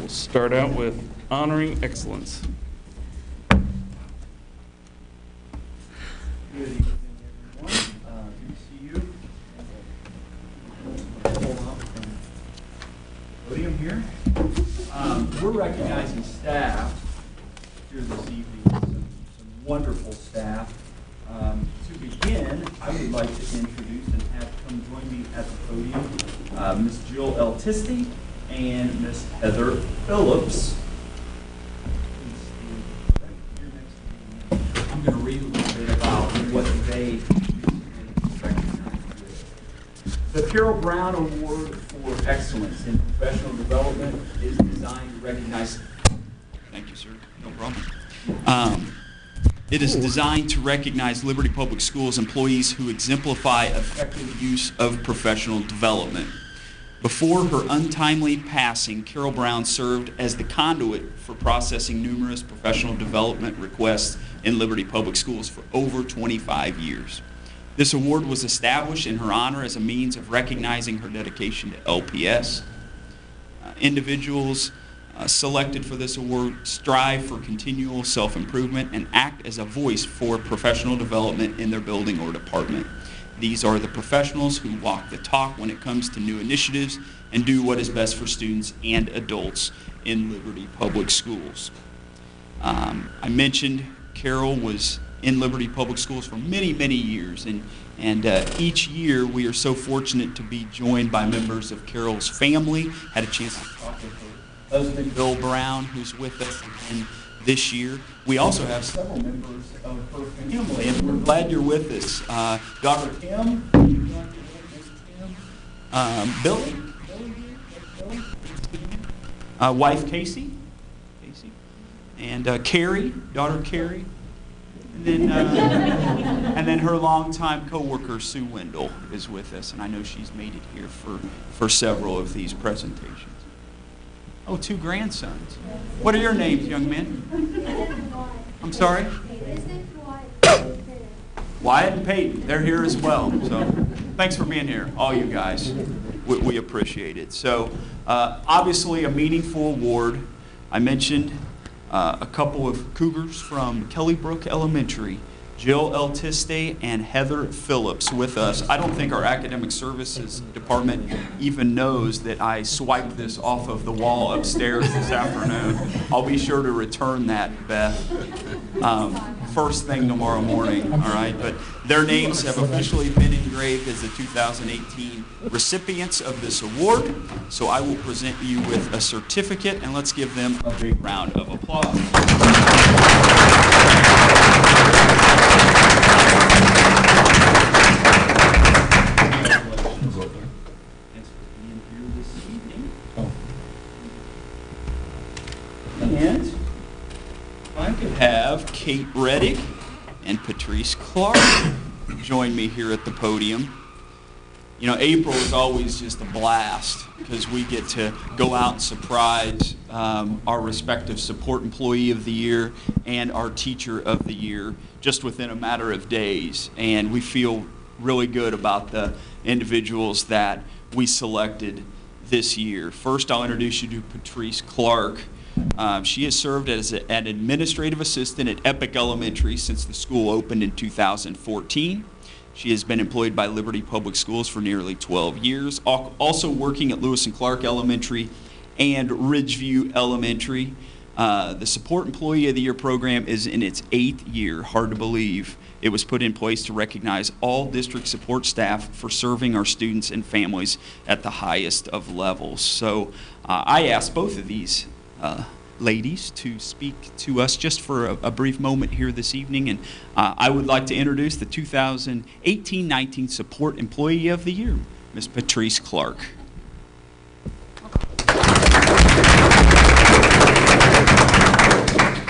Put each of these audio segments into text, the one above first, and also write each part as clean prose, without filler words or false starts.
We'll start out with honoring excellence. Good evening, everyone. Good to see you. Pull up from the podium here. We're recognizing staff here this evening, some wonderful staff. To begin, I would like to introduce and have come join me at the podium Ms. Jill Eltisty and Ms. Heather Phillips. I'm going to read a little bit about what they recognized with. The Carol Brown Award for Excellence in Professional Development is designed to recognize. Thank you, sir. No problem. It is designed to recognize Liberty Public Schools employees who exemplify effective use of professional development. Before her untimely passing, Carol Brown served as the conduit for processing numerous professional development requests in Liberty Public Schools for over 25 years. This award was established in her honor as a means of recognizing her dedication to LPS. Individuals selected for this award strive for continual self-improvement and act as a voice for professional development in their building or department. These are the professionals who walk the talk when it comes to new initiatives and do what is best for students and adults in Liberty Public Schools. I mentioned Carol was in Liberty Public Schools for many, many years, and each year we are so fortunate to be joined by members of Carol's family. Had a chance to talk with her husband, Bill Brown, who's with us again this year. We also have several members of her family, and we're glad you're with us. Dr. Kim, Billy, wife Casey, and Carrie, daughter Carrie, and then her longtime co-worker Sue Wendell is with us, and I know she's made it here for several of these presentations. Oh, 2 grandsons. What are your names, young men? I'm sorry? Wyatt and Peyton. They're here as well. So thanks for being here, all you guys. We appreciate it. So obviously a meaningful award. I mentioned a couple of Cougars from Kellybrook Elementary, Jill Eltisty and Heather Phillips with us. I don't think our academic services department even knows that I swiped this off of the wall upstairs this afternoon. I'll be sure to return that, Beth, first thing tomorrow morning, all right? But their names have officially been engraved as the 2018 recipients of this award. So I will present you with a certificate, and let's give them a big round of applause. And if I could have Kate Reddick and Patrice Clark join me here at the podium. You know, April is always just a blast because we get to go out and surprise our respective support employee of the year and our teacher of the year just within a matter of days. And we feel really good about the individuals that we selected this year. First, I'll introduce you to Patrice Clark. She has served as an administrative assistant at Epic Elementary since the school opened in 2014. She has been employed by Liberty Public Schools for nearly 12 years, also working at Lewis and Clark Elementary and Ridgeview Elementary. The Support Employee of the Year program is in its 8th year, hard to believe. It was put in place to recognize all district support staff for serving our students and families at the highest of levels. So I asked both of these ladies to speak to us just for a brief moment here this evening, and I would like to introduce the 2018-19 Support Employee of the Year, Ms. Patrice Clark.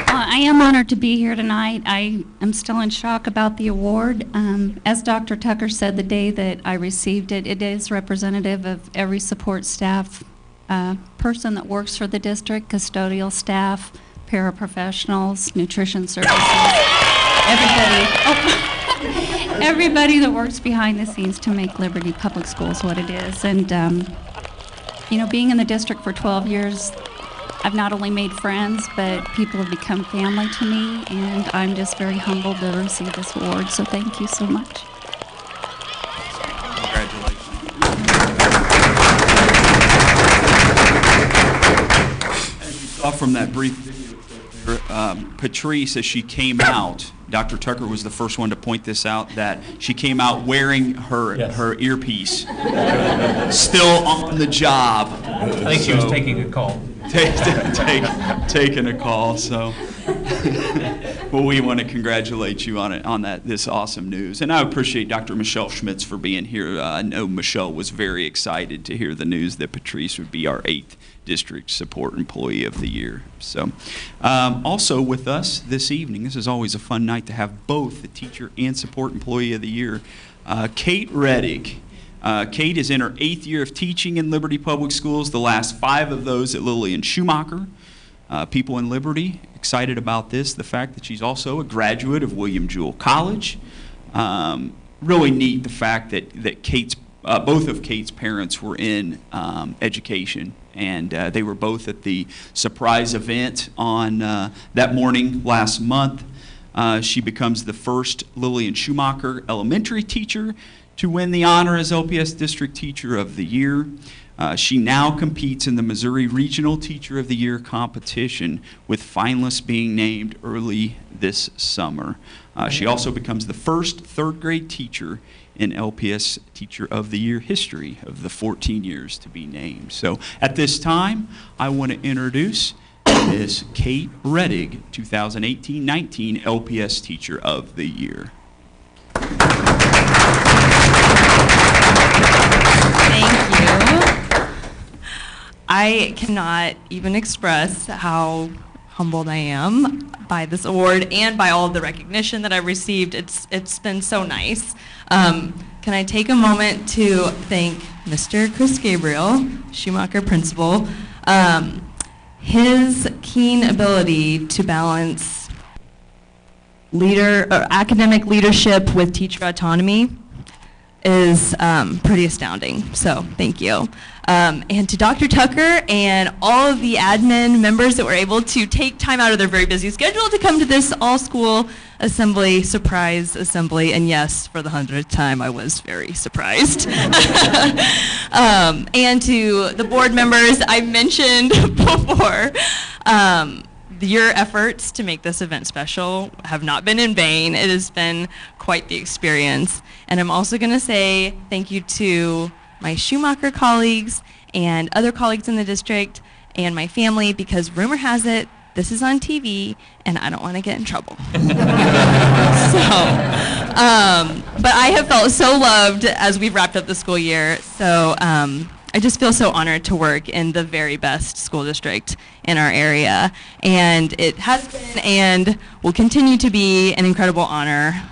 I am honored to be here tonight. I am still in shock about the award. As Dr. Tucker said the day that I received it, it is representative of every support staff person that works for the district, custodial staff, paraprofessionals, nutrition services, everybody that works behind the scenes to make Liberty Public Schools what it is. And you know, being in the district for 12 years, I've not only made friends, but people have become family to me, and I'm just very humbled to receive this award. So thank you so much. Congratulations. As you saw from that brief video clip there, Patrice, as she came out, Dr. Tucker was the first one to point this out, that she came out wearing her earpiece, still on the job. I think she was taking a call. Taking a call. So, well, we want to congratulate you on this awesome news, and I appreciate Dr. Michelle Schmitz for being here. I know Michelle was very excited to hear the news that Patrice would be our 8th District Support Employee of the Year. So, also with us this evening, this is always a fun night to have both the Teacher and Support Employee of the Year, Kate Reddick. Kate is in her 8th year of teaching in Liberty Public Schools, the last 5 of those at Lillian Schumacher. People in Liberty excited about this, the fact that she's also a graduate of William Jewell College. Really neat the fact that Kate's both of Kate's parents were in education, and they were both at the surprise event on that morning last month. She becomes the first Lillian Schumacher elementary teacher to win the honor as LPS District Teacher of the Year. She now competes in the Missouri Regional Teacher of the Year competition, with finalists being named early this summer. She also becomes the first 3rd grade teacher in LPS Teacher of the Year history of the 14 years to be named. So at this time, I want to introduce Ms. Kate Reddick, 2018-19 LPS Teacher of the Year. Thank you. I cannot even express how humbled I am by this award and by all of the recognition that I've received. It's been so nice. Can I take a moment to thank Mr. Chris Gabriel, Schumacher principal. His keen ability to balance academic leadership with teacher autonomy is pretty astounding. So thank you. And to Dr. Tucker and all of the admin members that were able to take time out of their very busy schedule to come to this all-school assembly, surprise assembly. And yes, for the 100th time, I was very surprised. And to the board members I mentioned before, your efforts to make this event special have not been in vain. It has been quite the experience. And I'm also going to say thank you to my Schumacher colleagues and other colleagues in the district and my family, because rumor has it this is on TV and I don't want to get in trouble. But I have felt so loved as we've wrapped up the school year. So I just feel so honored to work in the very best school district in our area. And it has been and will continue to be an incredible honor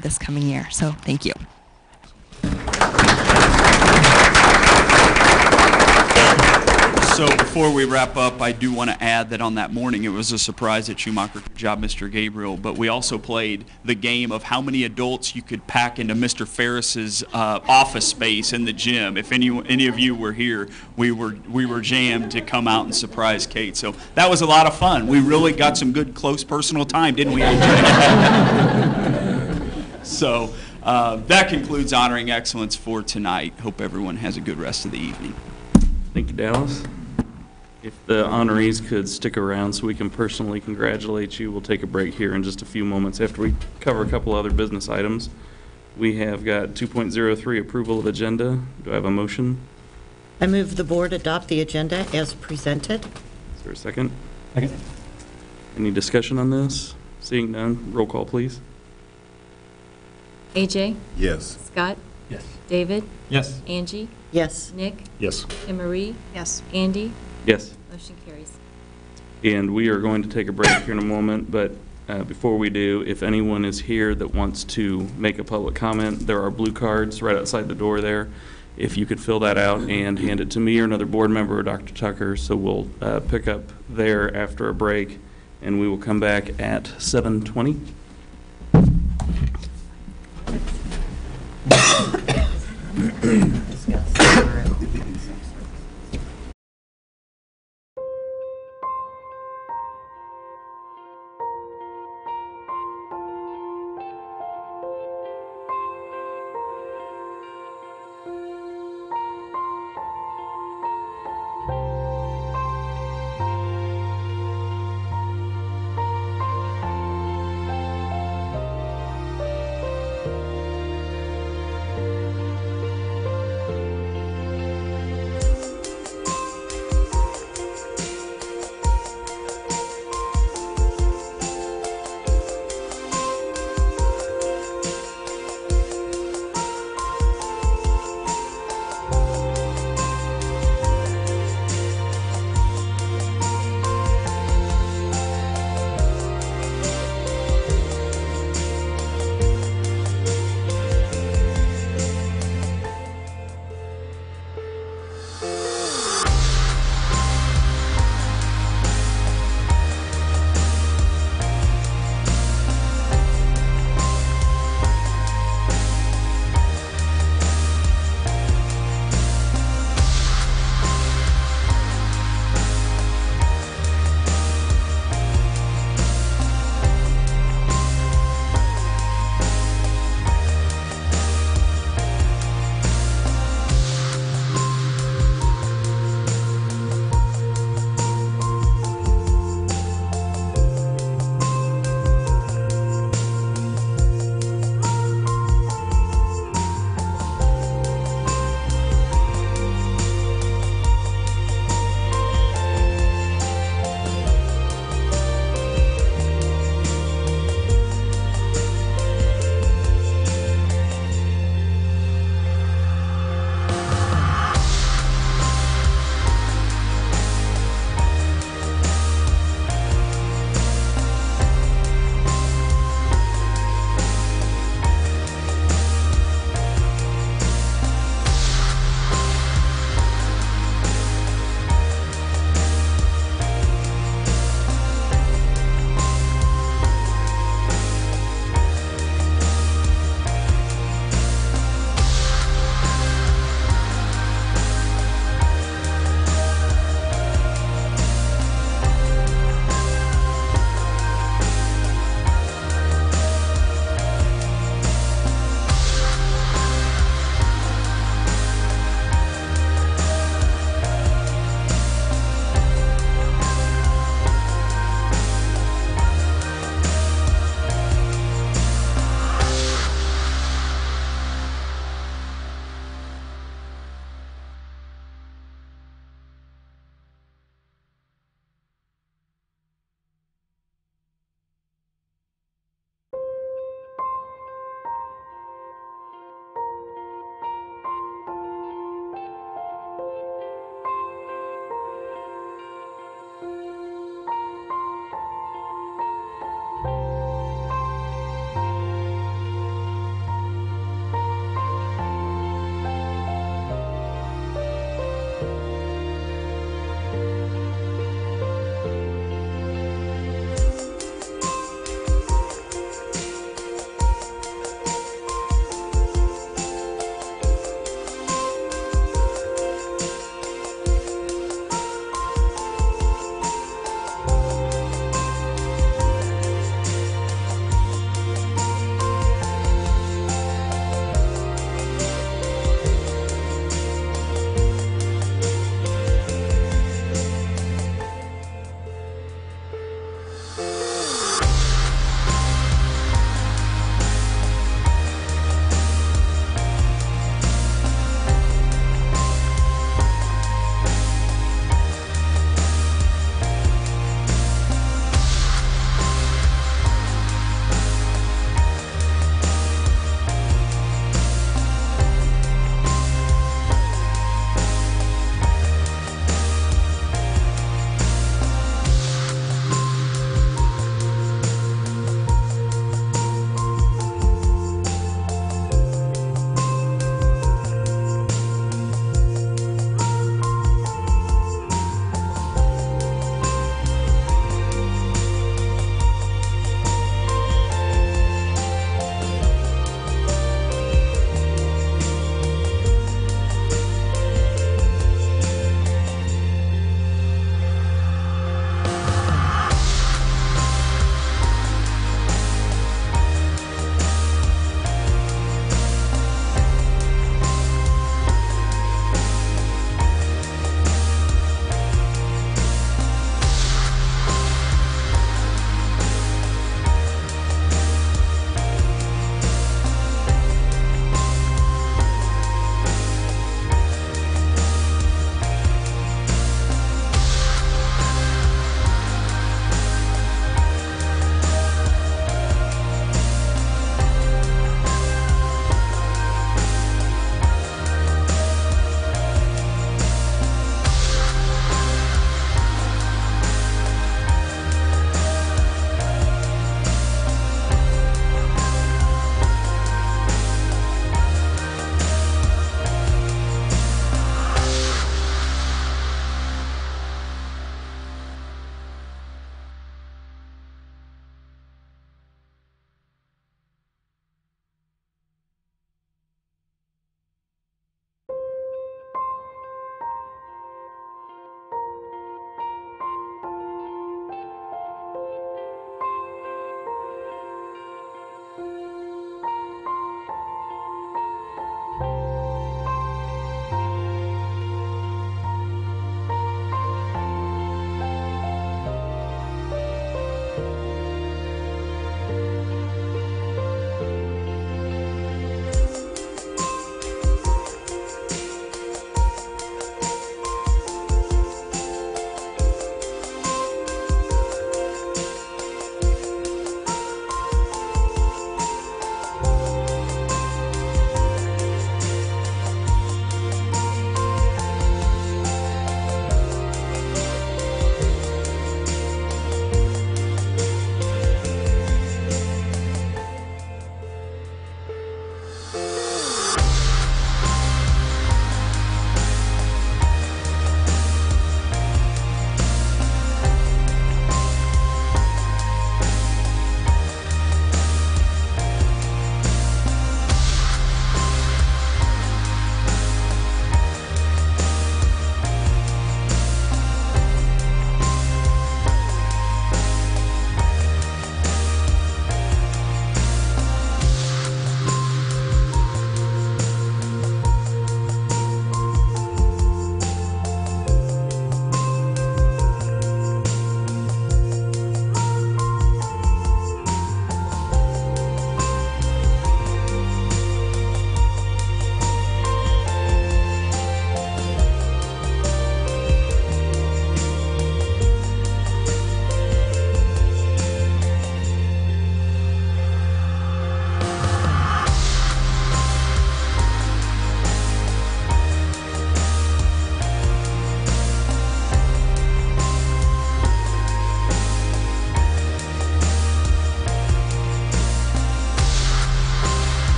this coming year. So thank you. So before we wrap up, I do want to add that on that morning it was a surprise that Schumacher could job Mr. Gabriel, but we also played the game of how many adults you could pack into Mr. Ferris's office space in the gym. If any of you were here, we were jammed to come out and surprise Kate. So that was a lot of fun. We really got some good close personal time, didn't we, AJ? So that concludes Honoring Excellence for tonight. Hope everyone has a good rest of the evening. Thank you, Dallas. If the honorees could stick around so we can personally congratulate you, we'll take a break here in just a few moments after we cover a couple other business items. We have got 2.03, approval of agenda. Do I have a motion? I move the board adopt the agenda as presented. Is there a second? Second. Any discussion on this? Seeing none, roll call, please. AJ? Yes. Scott? Yes. David? Yes. Angie? Yes. Nick? Yes. Kim Marie? Yes. Andy? Yes. Motion carries. And we are going to take a break here in a moment, but before we do, if anyone is here that wants to make a public comment, there are blue cards right outside the door there. If you could fill that out and hand it to me or another board member or Dr. Tucker, so we'll pick up there after a break, and we will come back at 7:20.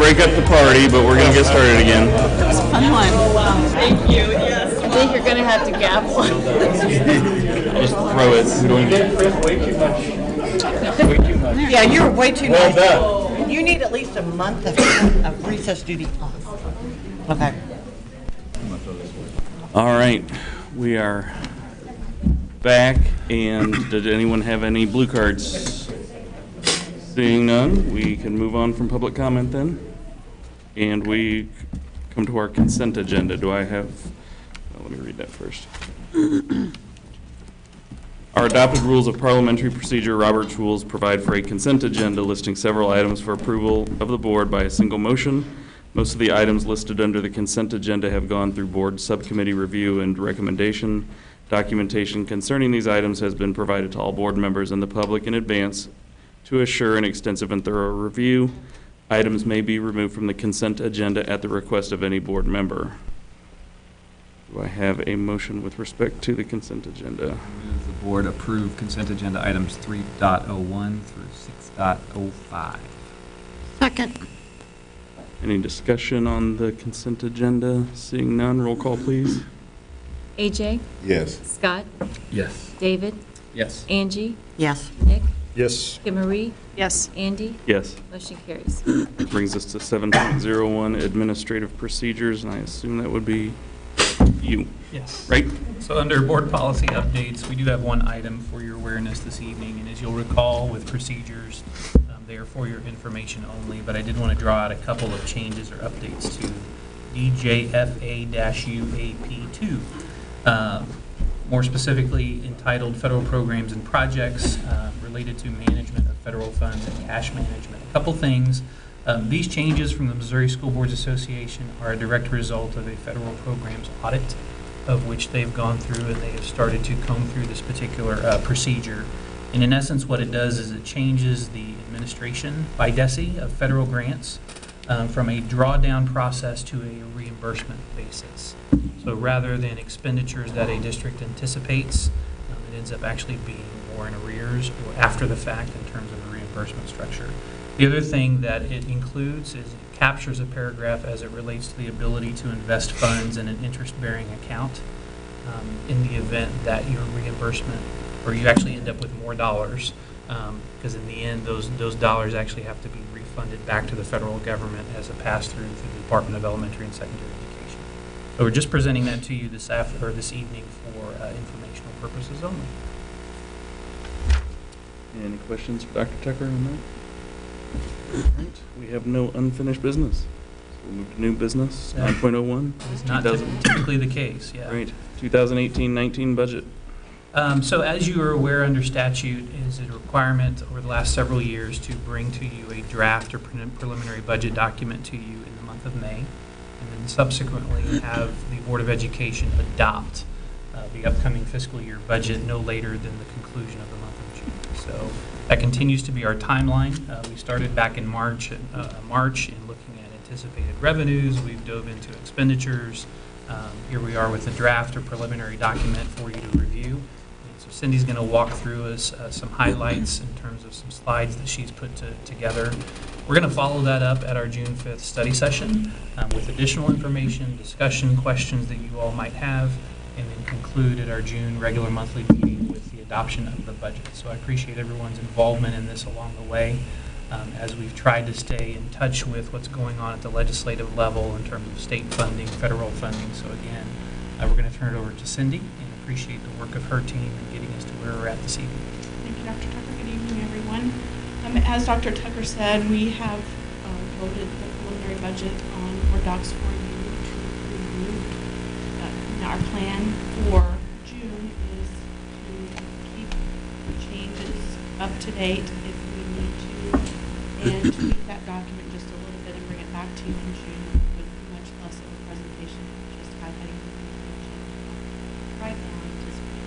break up the party, but we're going to get started again. Fun one. Thank you. Yes. I think you're going to have to gavel. Just throw it. Yeah, you're way too Well nice. done. You need at least a month of recess duty off. Okay. All right, we are back, and did anyone have any blue cards? Seeing none, we can move on from public comment then. And we come to our consent agenda. Do I have, let me read that first. Our adopted rules of parliamentary procedure, Robert's Rules, provide for a consent agenda listing several items for approval of the board by a single motion. Most of the items listed under the consent agenda have gone through board subcommittee review and recommendation. Documentation concerning these items has been provided to all board members and the public in advance to assure an extensive and thorough review. Items may be removed from the consent agenda at the request of any board member. Do I have a motion with respect to the consent agenda? Move the board approve consent agenda items 3.01 through 6.05. Second. Any discussion on the consent agenda? Seeing none, roll call, please. AJ, Yes. Scott, Yes. David, Yes. Angie, Yes. Nick, Yes. Kim Marie, Yes. Andy. Yes. Motion carries. Brings us to 7.01 administrative procedures, and I assume that would be you, Yes. right? So under board policy updates, we do have one item for your awareness this evening, and as you'll recall with procedures, they are for your information only, but I did want to draw out a couple of changes or updates to DJFA-UAP2. More specifically entitled Federal Programs and Projects related to management of federal funds and cash management. A couple things. These changes from the Missouri School Boards Association are a direct result of a federal programs audit of which they've gone through, and they have started to comb through this particular procedure. And in essence, what it does is it changes the administration by DESE of federal grants from a drawdown process to a reimbursement basis. So rather than expenditures that a district anticipates, it ends up actually being more in arrears or after the fact in terms of the reimbursement structure. The other thing that it includes is it captures a paragraph as it relates to the ability to invest funds in an interest-bearing account in the event that your reimbursement, or you actually end up with more dollars, because in the end, those dollars actually have to be refunded back to the federal government as a pass-through through the Department of Elementary and Secondary Education. So we're just presenting that to you this evening for informational purposes only. Any questions for Dr. Tucker on that? All right, we have no unfinished business. So we'll move to new business, 9.01. It is not typically the case, yeah. Right, 2018-19 budget. So as you are aware, under statute, it is a requirement over the last several years to bring to you a draft or preliminary budget document to you in the month of May, and then subsequently have the Board of Education adopt the upcoming fiscal year budget no later than the conclusion of the month of June. So that continues to be our timeline. We started back in March in looking at anticipated revenues. We've dove into expenditures. Here we are with a draft or preliminary document for you to review. So Cindy's going to walk through us some highlights in terms of some slides that she's put together. We're going to follow that up at our June 5th study session with additional information, discussion, questions that you all might have, and then conclude at our June regular monthly meeting with the adoption of the budget. So I appreciate everyone's involvement in this along the way as we've tried to stay in touch with what's going on at the legislative level in terms of state funding, federal funding. So again, we're going to turn it over to Cindy and appreciate the work of her team in getting us to where we're at this evening. Thank you, Dr. Tucker. Good evening, everyone. As Dr. Tucker said, we have voted the preliminary budget for docs for you to review. Our plan for June is to keep changes up to date if we need to, and tweak that document just a little bit and bring it back to you in June with much less of a presentation, just highlighting the changes. Right now, I anticipate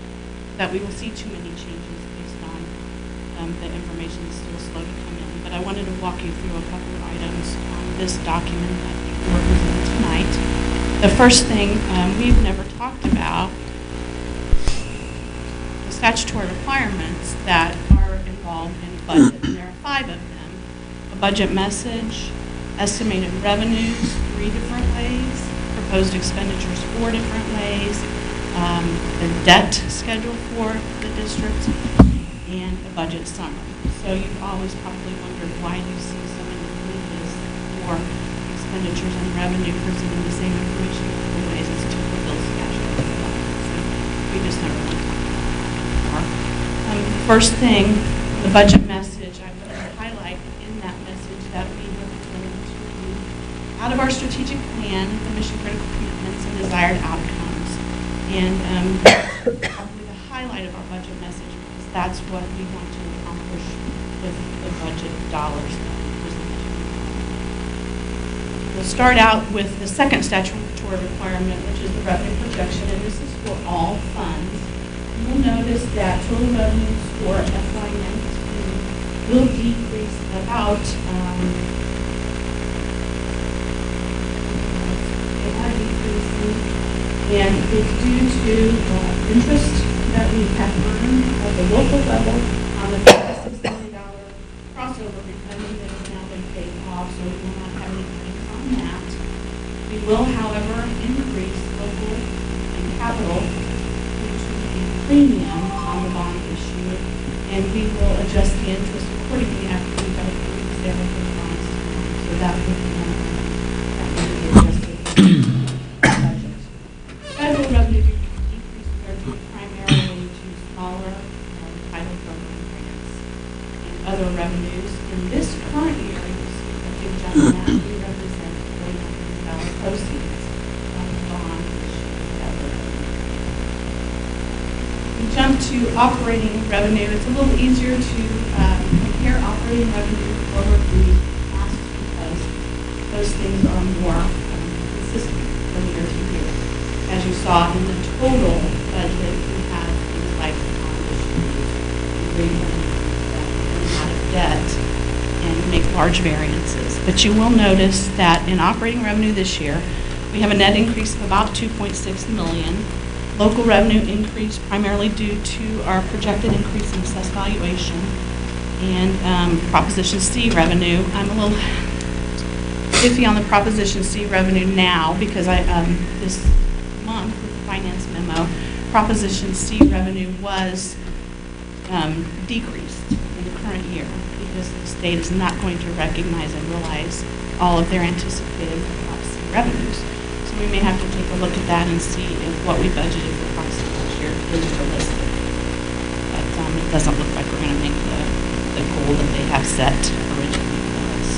that we will see too many changes based on the information is still slow to come in. But I wanted to walk you through a couple of items on this document that we're presenting tonight. The first thing we've never talked about, the statutory requirements that are involved in budget, and there are 5 of them: a budget message, estimated revenues 3 different ways, proposed expenditures 4 different ways, the debt schedule for the district, and a budget summary. So you've always probably wondered why you see so many pages for expenditures and revenue presenting the same information in different ways as to the bills schedule. So we just never want to talk about that before. The first thing, the budget message, I would highlight in that message that we have determined to do out of our strategic plan, the mission critical commitments and desired outcomes. And probably the highlight of our budget message, because that's what we want to accomplish with the budget dollars that we present. We'll start out with the second statutory requirement, which is the revenue projection, and this is for all funds. You'll notice that total revenues for FY19 will decrease about and it's due to interest that we have earned at the local level on the $56 million crossover refunding that has now been paid off, so we will not have any claims on that. We will, however, increase local and capital due to the premium on the bond issue, and we will adjust the interest accordingly after we have approved the sale of those bonds. So that will be adjusted. Federal revenue decrease are due primarily to smaller title program grants and other revenues. In this current year, you see a big jump in that we represent $40 million proceeds on the bond issue. We jump to operating revenue. It's a little easier to compare operating revenue over the past because those things are more consistent from year to year. As you saw in the total budget, we had things like bond issues, and out of debt, and make large variances. But you will notice that in operating revenue this year, we have a net increase of about $2.6 million. Local revenue increase primarily due to our projected increase in assessed valuation and Proposition C revenue. I'm a little iffy on the Proposition C revenue now because this month with the finance memo, Proposition C revenue was decreased in the current year because the state is not going to recognize and realize all of their anticipated Prop C revenues. So we may have to take a look at that and see if what we budgeted for Prop C last year is realistic. But it doesn't look like we're going to make the goal that they have set originally for us.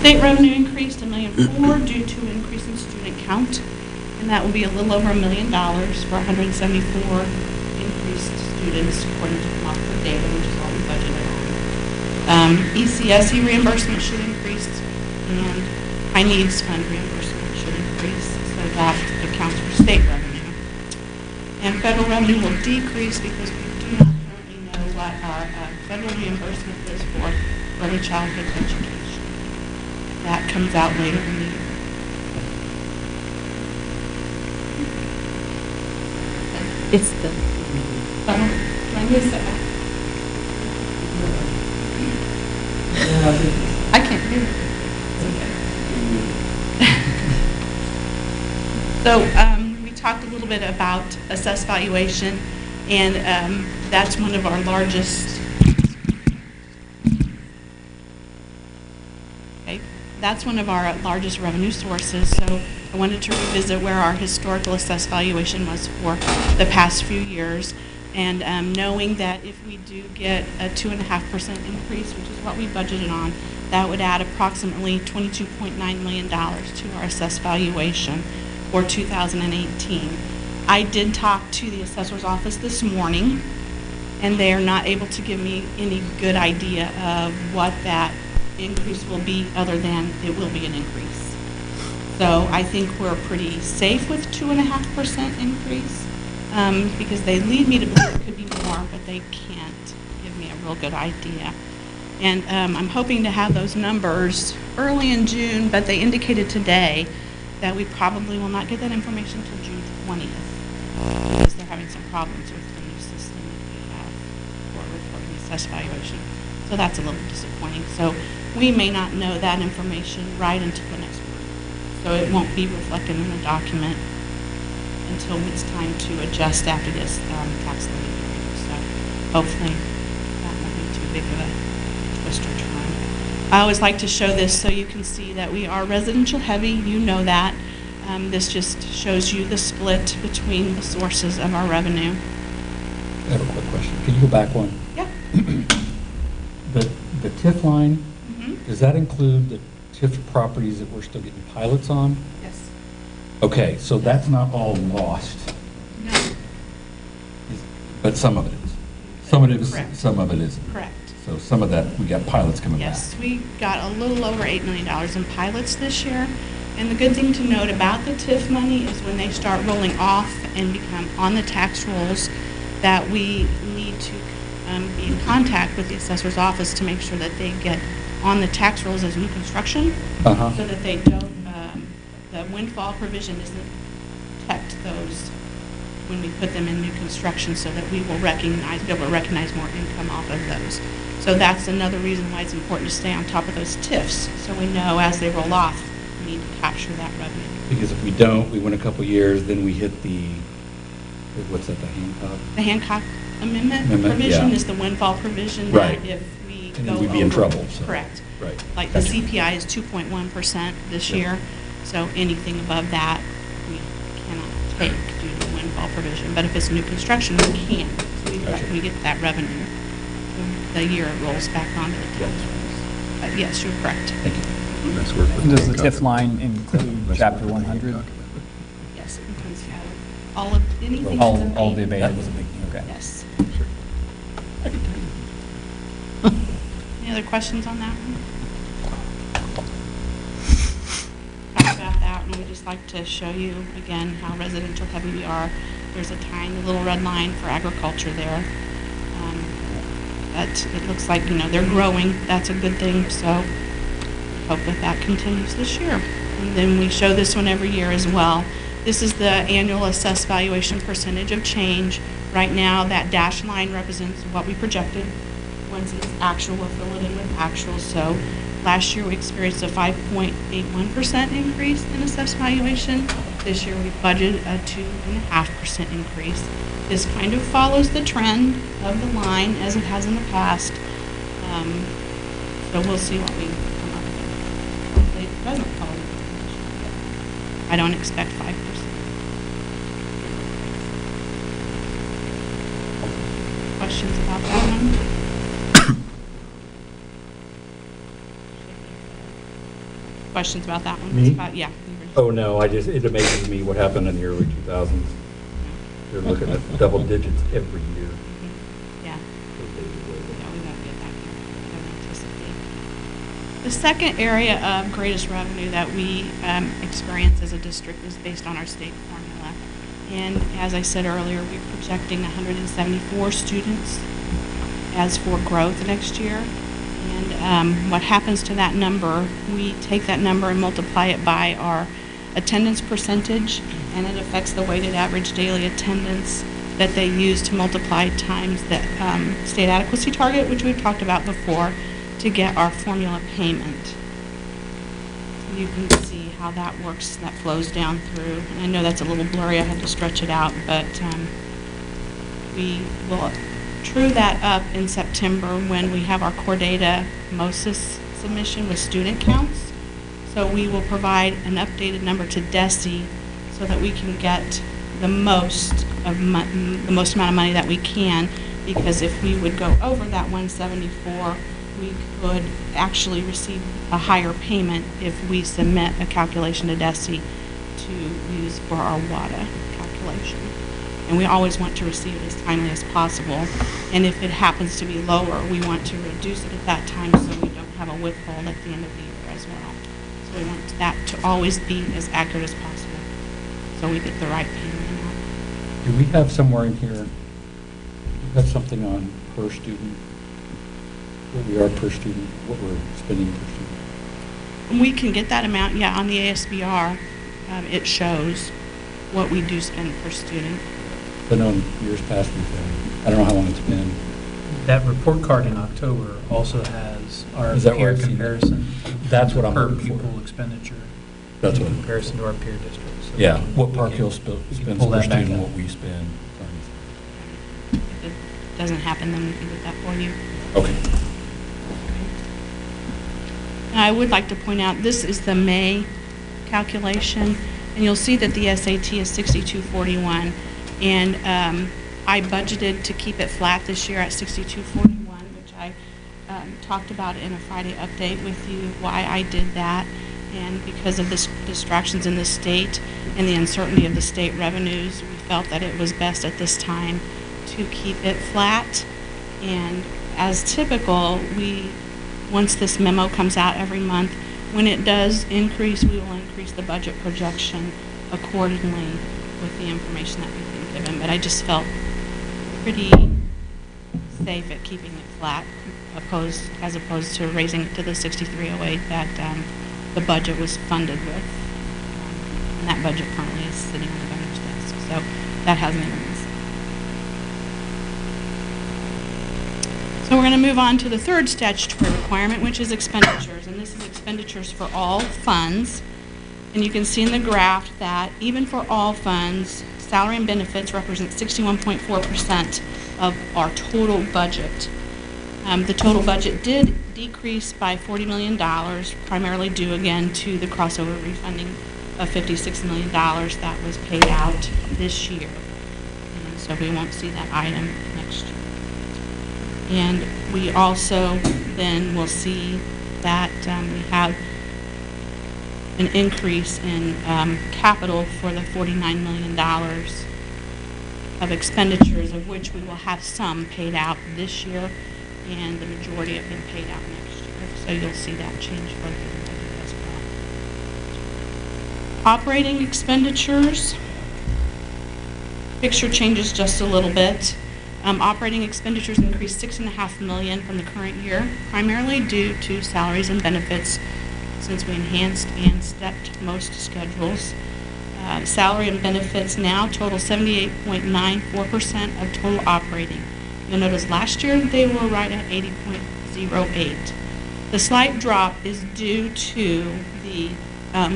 State revenue increased $1.4 million due to an increase in student count. And that will be a little over $1 million for 174 increased students according to the Mockford data, which is all we budgeted on. ECSE reimbursement should increase, and high needs fund reimbursement should increase, so that accounts for state revenue. And federal revenue will decrease because we do not currently know what our federal reimbursement is for early childhood education. That comes out later in the year. It's the. Do I need to step back? I can't hear you. It's okay. So we talked a little bit about assessed valuation, and that's one of our largest. Okay, that's one of our largest revenue sources. So I wanted to revisit where our historical assessed valuation was for the past few years, and knowing that if we do get a 2.5% increase, which is what we budgeted on, that would add approximately $22.9 million to our assessed valuation for 2018. I did talk to the assessor's office this morning, and they are not able to give me any good idea of what that increase will be other than it will be an increase. So I think we're pretty safe with 2.5% increase because they lead me to believe it could be more, but they can't give me a real good idea. And I'm hoping to have those numbers early in June, but they indicated today that we probably will not get that information until June 20th because they're having some problems with the new system that we have for reporting assessed valuation. So that's a little disappointing. So we may not know that information right until the next month. So it won't be reflected in the document until it's time to adjust after this tax levy hearing. So hopefully that won't be too big of a twist or turn. I always like to show this so you can see that we are residential heavy. You know that. This just shows you the split between the sources of our revenue. I have a quick question. Can you go back one? Yep. The TIF line, Mhm. does that include the TIF properties that we're still getting pilots on? Yes. Okay, so that's not all lost, No. but some of it is. Some of it is, Correct. some of it isn't. Correct. So some of that, we got pilots coming back. Yes, we got a little over $8 million in pilots this year. And the good thing to note about the TIF money is when they start rolling off and become on the tax rolls, that we need to be in contact with the assessor's office to make sure that they get on the tax rolls as new construction, Uh-huh. so that they don't, the windfall provision doesn't protect those when we put them in new construction, so that we will be able to recognize more income off of those. So that's another reason why it's important to stay on top of those TIFs, so we know as they roll off, we need to capture that revenue. Because if we don't, we win a couple years, then we hit the, what's that, the Hancock? The Hancock Amendment Amendment, provision yeah. is the windfall provision Right. that if we And go then we'd be in over- trouble, so. Correct. Right. Like the Gotcha. CPI is 2.1% this Yeah. year, so anything above that, we cannot take due to the windfall provision. But if it's new construction, we can. So Gotcha. we get that revenue the year it rolls back onto the tax rolls. But yes, you're correct. Thank you. Does the TIF line include Chapter 100? Yes, it includes all of, anything All that's the abatement. abatements? Okay. Yes. Any other questions on that one? Talk about that, and we'd just like to show you again how residential heavy we are. There's a tiny little red line for agriculture there. But it looks like, they're growing. That's a good thing, so hope that continues this year. And then we show this one every year as well. This is the annual assessed valuation percentage of change. Right now, that dashed line represents what we projected. Once it's actual, we'll fill it in with actual. So last year, we experienced a 5.81% increase in assessed valuation. This year, we budgeted a 2.5% increase. This kind of follows the trend of the line as it has in the past. So we'll see what we come up with. Hopefully, it doesn't follow the trend. I don't expect 5%. Questions about that one? Questions about that one? Me? Yeah. Oh, no, it amazes me what happened in the early 2000s. They're looking at double digits every year. Yeah. Yeah, we won't get that here. I don't anticipate. The second area of greatest revenue that we experience as a district is based on our state formula. And as I said earlier, we're projecting 174 students as for growth next year. And what happens to that number, we take that number and multiply it by our attendance percentage, and it affects the weighted average daily attendance that they use to multiply times the state adequacy target, which we've talked about before, to get our formula payment. So you can see how that works, that flows down through. And I know that's a little blurry, I had to stretch it out, but we will true that up in September when we have our core data MOSIS submission with student counts. So we will provide an updated number to DESE so that we can get the most amount of money that we can, because if we would go over that 174, we could actually receive a higher payment if we submit a calculation to DESE to use for our WADA calculation. And we always want to receive it as timely as possible. And if it happens to be lower, we want to reduce it at that time so we don't have a withhold at the end of the year as well. So we want that to always be as accurate as possible so we get the right payment amount. Do we have somewhere in here, do we have something on per student? What we are per student, what we're spending per student? And we can get that amount, yeah, on the ASBR. It shows what we do spend per student. I know in years past we've had, I don't know how long it's been, That report card in October also has our Is that where peer I've seen it? comparison. That's what I'm per looking for. pupil expenditure. That's in what I'm- comparison to our peer districts. So Yeah, we can- what we Park can- Hill we can spends pull per that back student, up. what we spend. If it doesn't happen, then we can get that for you. Okay. I would like to point out, this is the May calculation, and you'll see that the SAT is 6241. And I budgeted to keep it flat this year at 6241, which I talked about in a Friday update with you, why I did that. And because of the distractions in the state and the uncertainty of the state revenues, we felt that it was best at this time to keep it flat. And as typical, once this memo comes out every month, when it does increase, we will increase the budget projection accordingly with the information that we've been given. But I just felt pretty safe at keeping it flat, as opposed to raising it to the 6308 that the budget was funded with. And that budget currently is sitting on the governor's desk, so that hasn't even been set. So we're going to move on to the third statutory requirement, which is expenditures. And this is expenditures for all funds. And you can see in the graph that even for all funds, salary and benefits represent 61.4% of our total budget. The total budget did decrease by $40 million, primarily due again to the crossover refunding of $56 million that was paid out this year. And so we won't see that item next year. And we also then will see that we have an increase in capital for the $49 million of expenditures, of which we will have some paid out this year, and the majority of them paid out next year. So you'll see that change further as well. Operating expenditures, picture changes just a little bit. Operating expenditures increased $6.5 million from the current year, primarily due to salaries and benefits, since we enhanced and stepped most schedules. Salary and benefits now total 78.94% of total operating. You'll notice last year they were right at 80.08. The slight drop is due to the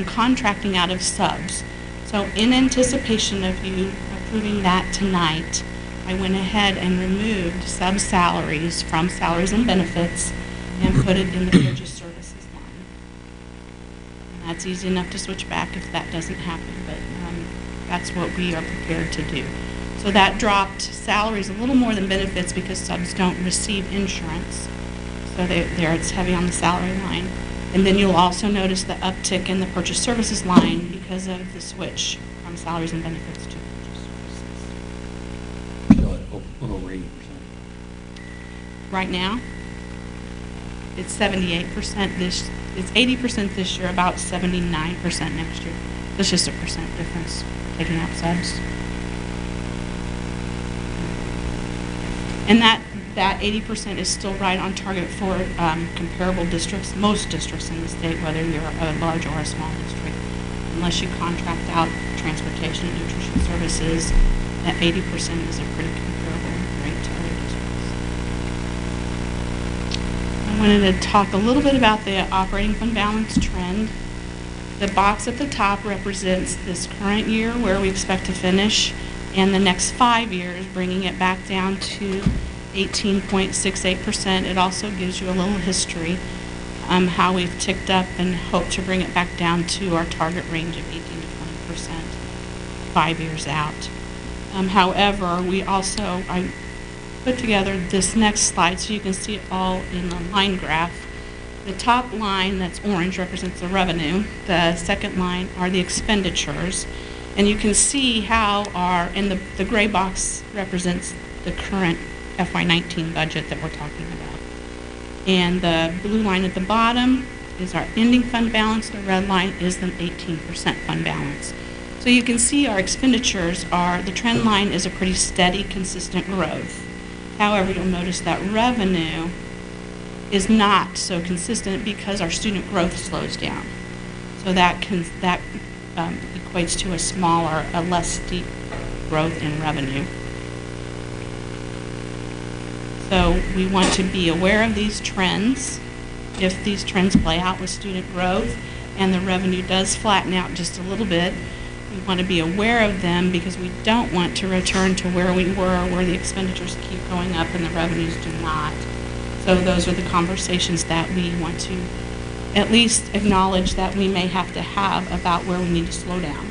contracting out of subs. So in anticipation of you approving that tonight, I went ahead and removed sub salaries from salaries and benefits and put it in the purchase services line. And that's easy enough to switch back if that doesn't happen, but that's what we are prepared to do. So that dropped salaries a little more than benefits because subs don't receive insurance. So it's heavy on the salary line. And then you'll also notice the uptick in the purchase services line because of the switch from salaries and benefits to purchase services. Still at over 80%. Right now, it's 78% it's 80% this year, about 79% next year. That's just a percent difference taking out subs. And that 80% is still right on target for comparable districts, most districts in the state, whether you're a large or a small district. Unless you contract out transportation and nutrition services, that 80% is a pretty comparable rate to other districts. I wanted to talk a little bit about the operating fund balance trend. The box at the top represents this current year, where we expect to finish, and the next 5 years, bringing it back down to 18.68%. It also gives you a little history, how we've ticked up and hope to bring it back down to our target range of 18 to 20% 5 years out. However, I put together this next slide so you can see it all in the line graph. The top line that's orange represents the revenue. The second line are the expenditures. And you can see how and the gray box represents the current FY19 budget that we're talking about. And the blue line at the bottom is our ending fund balance. The red line is the 18% fund balance. So you can see our expenditures the trend line is a pretty steady, consistent growth. However, you'll notice that revenue is not so consistent because our student growth slows down. So that equates to a less steep growth in revenue. So we want to be aware of these trends. If these trends play out with student growth and the revenue does flatten out just a little bit, we want to be aware of them because we don't want to return to where we were, where the expenditures keep going up and the revenues do not. So those are the conversations that we want to at least acknowledge that we may have to have about where we need to slow down.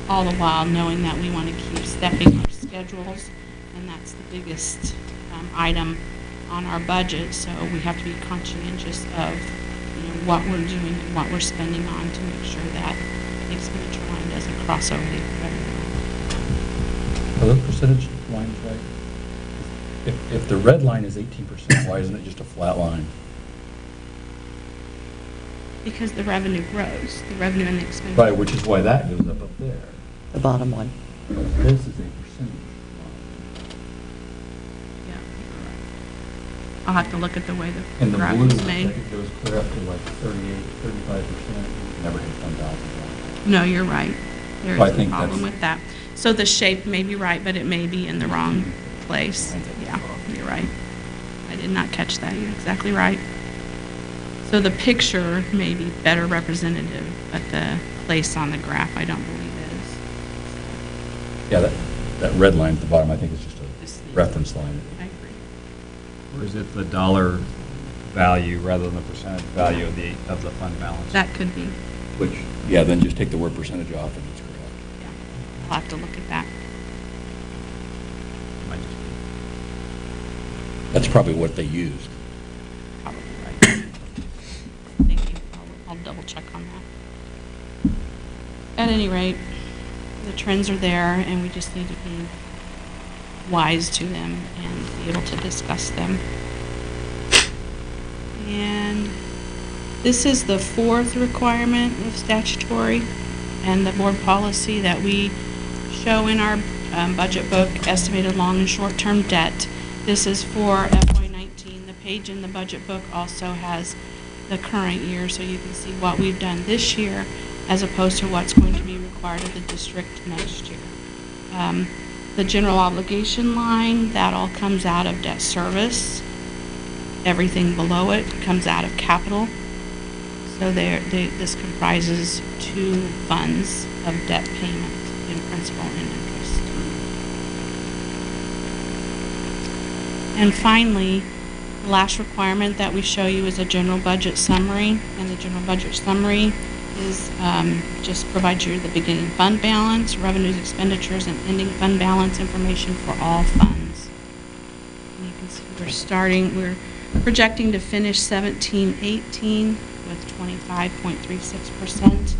All the while knowing that we want to keep stepping our schedules, and that's the biggest item on our budget. So we have to be conscientious of what we're doing and what we're spending on to make sure that the expenditure line doesn't cross over the revenue line. Are those percentage lines right? If the red line is 18%, why isn't it just a flat line? Because the revenue grows, the revenue and the expenditure. Right, which is why that goes up there. The bottom one. This is a percentage Yeah. I'll have to look at the way the And the graph blue, is I made. think it goes clear up to like 38, 35%. Never hit 1,000. No, you're right. There So I is a think problem that's- with that. So the shape may be right, but it may be in the wrong place. Yeah, you're right. I did not catch that. You're exactly right. So the picture may be better representative, but the place on the graph I don't believe is. Yeah, that red line at the bottom, I think is just Just a the- reference line. I agree. Or is it the dollar value rather than the percentage value of the fund balance? That could be. Which, yeah, then just take the word percentage off and it's correct. Yeah, I'll have to look at that. Might just be- That's probably what they used. Probably right. Thank you. I'll double check on that. At any rate, the trends are there, and we just need to be wise to them and be able to discuss them. And this is the fourth requirement of statutory and the board policy that we show in our budget book, estimated long and short-term debt. This is for FY19. The page in the budget book also has the current year, so you can see what we've done this year as opposed to what's going to be required of the district next year. The general obligation line, that all comes out of debt service. Everything below it comes out of capital. So this comprises two funds of debt payment in principal and interest. And finally, the last requirement that we show you is a general budget summary. And the general budget summary is just provides you the beginning fund balance, revenues, expenditures, and ending fund balance information for all funds. And you can see we're projecting to finish 17-18 with 25.36%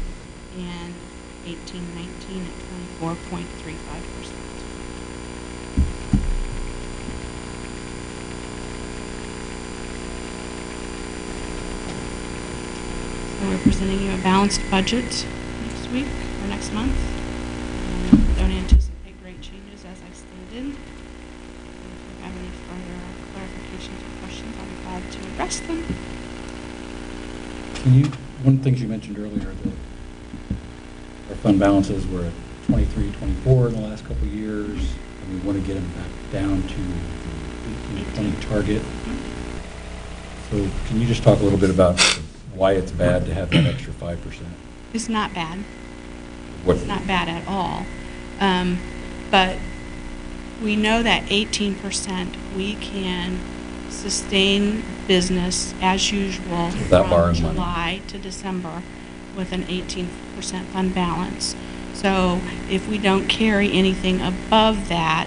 and 18-19 at 24.35%. So we're presenting you a balanced budget next week or next month. Don't anticipate great changes as I stated. If you have any further clarifications or questions, I'll be glad to address them. One of the things you mentioned earlier, that our fund balances were at 23, 24 in the last couple of years, and we want to get them back down to the 18, 20 target. So can you just talk a little bit about why it's bad to have that extra 5%? It's not bad. What- It's not bad at all. But we know that 18% we can sustain business as usual Without from borrowing money. July to December with an 18% fund balance. So if we don't carry anything above that,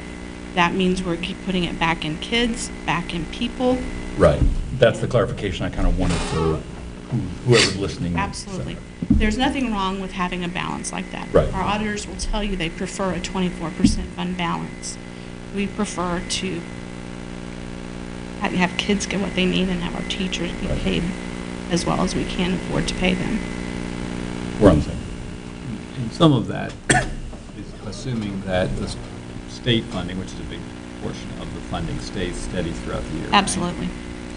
that means we're keep putting it back in kids, back in people. Right. That's the clarification I kind of wanted for whoever's listening. Absolutely. There's nothing wrong with having a balance like that. Right. Our auditors will tell you they prefer a 24% fund balance. We prefer to have kids get what they need and have our teachers be Right. paid as well as we can afford to pay them. We're on the same. And some of that is assuming that the state funding, which is a big portion of the funding, stays steady throughout the year. right? Absolutely.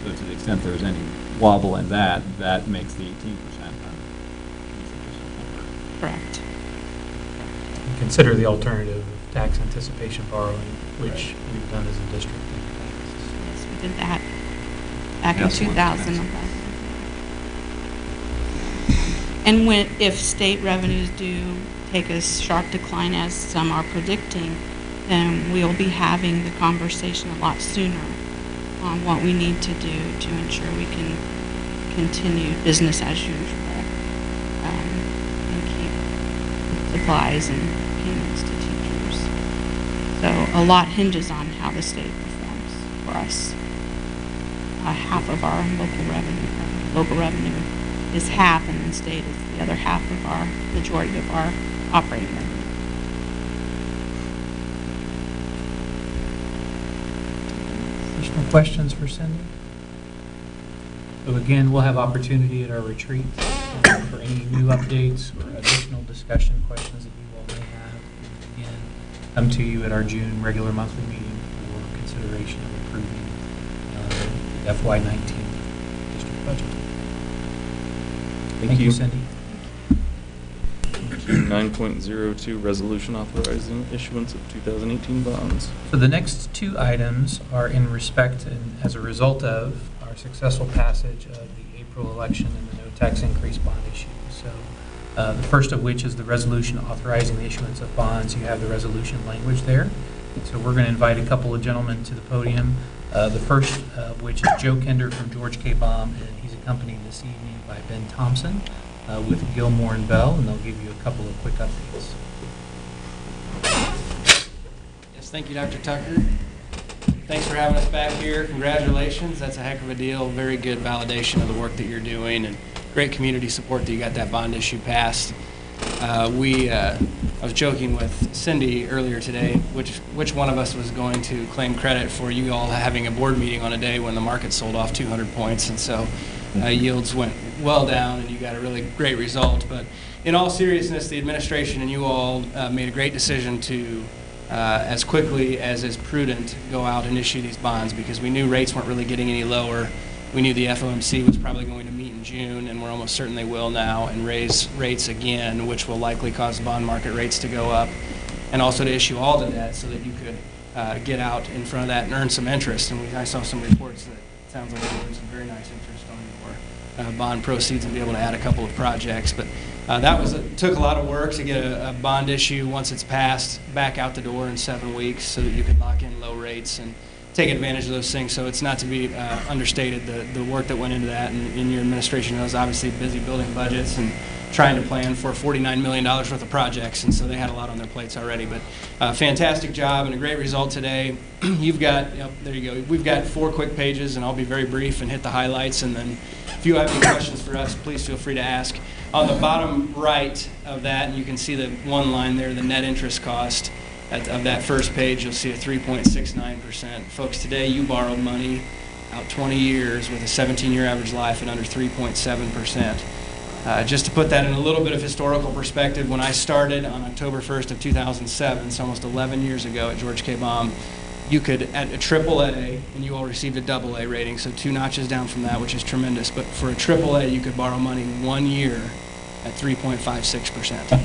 So to the extent there's any wobble in that, that makes the 18% insufficient number. Correct. Consider the alternative of tax anticipation borrowing, which we've done as a district. We did that back in Excellent. 2011. And if state revenues do take a sharp decline, as some are predicting, then we'll be having the conversation a lot sooner on what we need to do to ensure we can continue business as usual and keep supplies and payments to teachers. So a lot hinges on how the state performs for us. Half of our local revenue is half, and then state is the other half of our majority of our operating revenue. Additional questions for Cindy? So again, we'll have opportunity at our retreat for any new updates or additional discussion questions that you all may have. And again, come to you at our June regular monthly meeting for consideration of approving the FY19 district budget. Thank you, Cindy. 9.02, resolution authorizing issuance of 2018 bonds. So the next two items are in respect and as a result of our successful passage of the April election and the no tax increase bond issue. So the first of which is the resolution authorizing the issuance of bonds. You have the resolution language there. So we're going to invite a couple of gentlemen to the podium. The first of which is Joe Kender from George K. Baum, and he's accompanied this evening by Ben Thompson with Gilmore and Bell, and they'll give you a couple of quick updates. Yes, thank you, Dr. Tucker. Thanks for having us back here. Congratulations. That's a heck of a deal. Very good validation of the work that you're doing, and great community support that you got that bond issue passed. I was joking with Cindy earlier today, which one of us was going to claim credit for you all having a board meeting on a day when the market sold off 200 points, and so yields went well down, and you got a really great result. But in all seriousness, the administration and you all made a great decision to, as quickly as is prudent, go out and issue these bonds, because we knew rates weren't really getting any lower. We knew the FOMC was probably going to meet in June, and we're almost certain they will now, and raise rates again, which will likely cause the bond market rates to go up, and also to issue all the debt so that you could get out in front of that and earn some interest. And I saw some reports that it sounds like you earned some very nice interest on your bond proceeds and be able to add a couple of projects. But took a lot of work to get a bond issue, once it's passed, back out the door in 7 weeks so that you could lock in low rates and take advantage of those things. So it's not to be understated, the work that went into that, and your administration was obviously busy building budgets and trying to plan for $49 million worth of projects, and so they had a lot on their plates already. But fantastic job and a great result today. You've got, there you go, we've got 4 quick pages, and I'll be very brief and hit the highlights, and then if you have any questions for us, please feel free to ask. On the bottom right of that, and you can see the one line there, the net interest cost of that first page, you'll see a 3.69%. Folks, today you borrowed money out 20 years with a 17-year average life at under 3.7%. Just to put that in a little bit of historical perspective, when I started on October 1st of 2007, so almost 11 years ago at George K. Baum, you could, at a AAA, and you all received a AA rating, so 2 notches down from that, which is tremendous, but for a AAA, you could borrow money 1 year at 3.56%.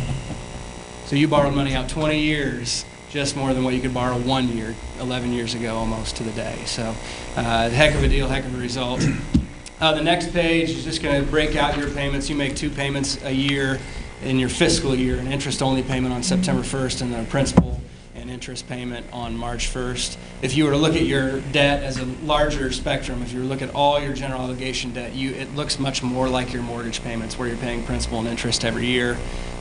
So you borrowed money out 20 years, just more than what you could borrow 1 year, 11 years ago almost to the day. So heck of a deal, heck of a result. The next page is just going to break out your payments. You make 2 payments a year in your fiscal year, an interest-only payment on September 1st and then a principal and interest payment on March 1st. If you were to look at your debt as a larger spectrum, if you were to look at all your general obligation debt, it looks much more like your mortgage payments, where you're paying principal and interest every year.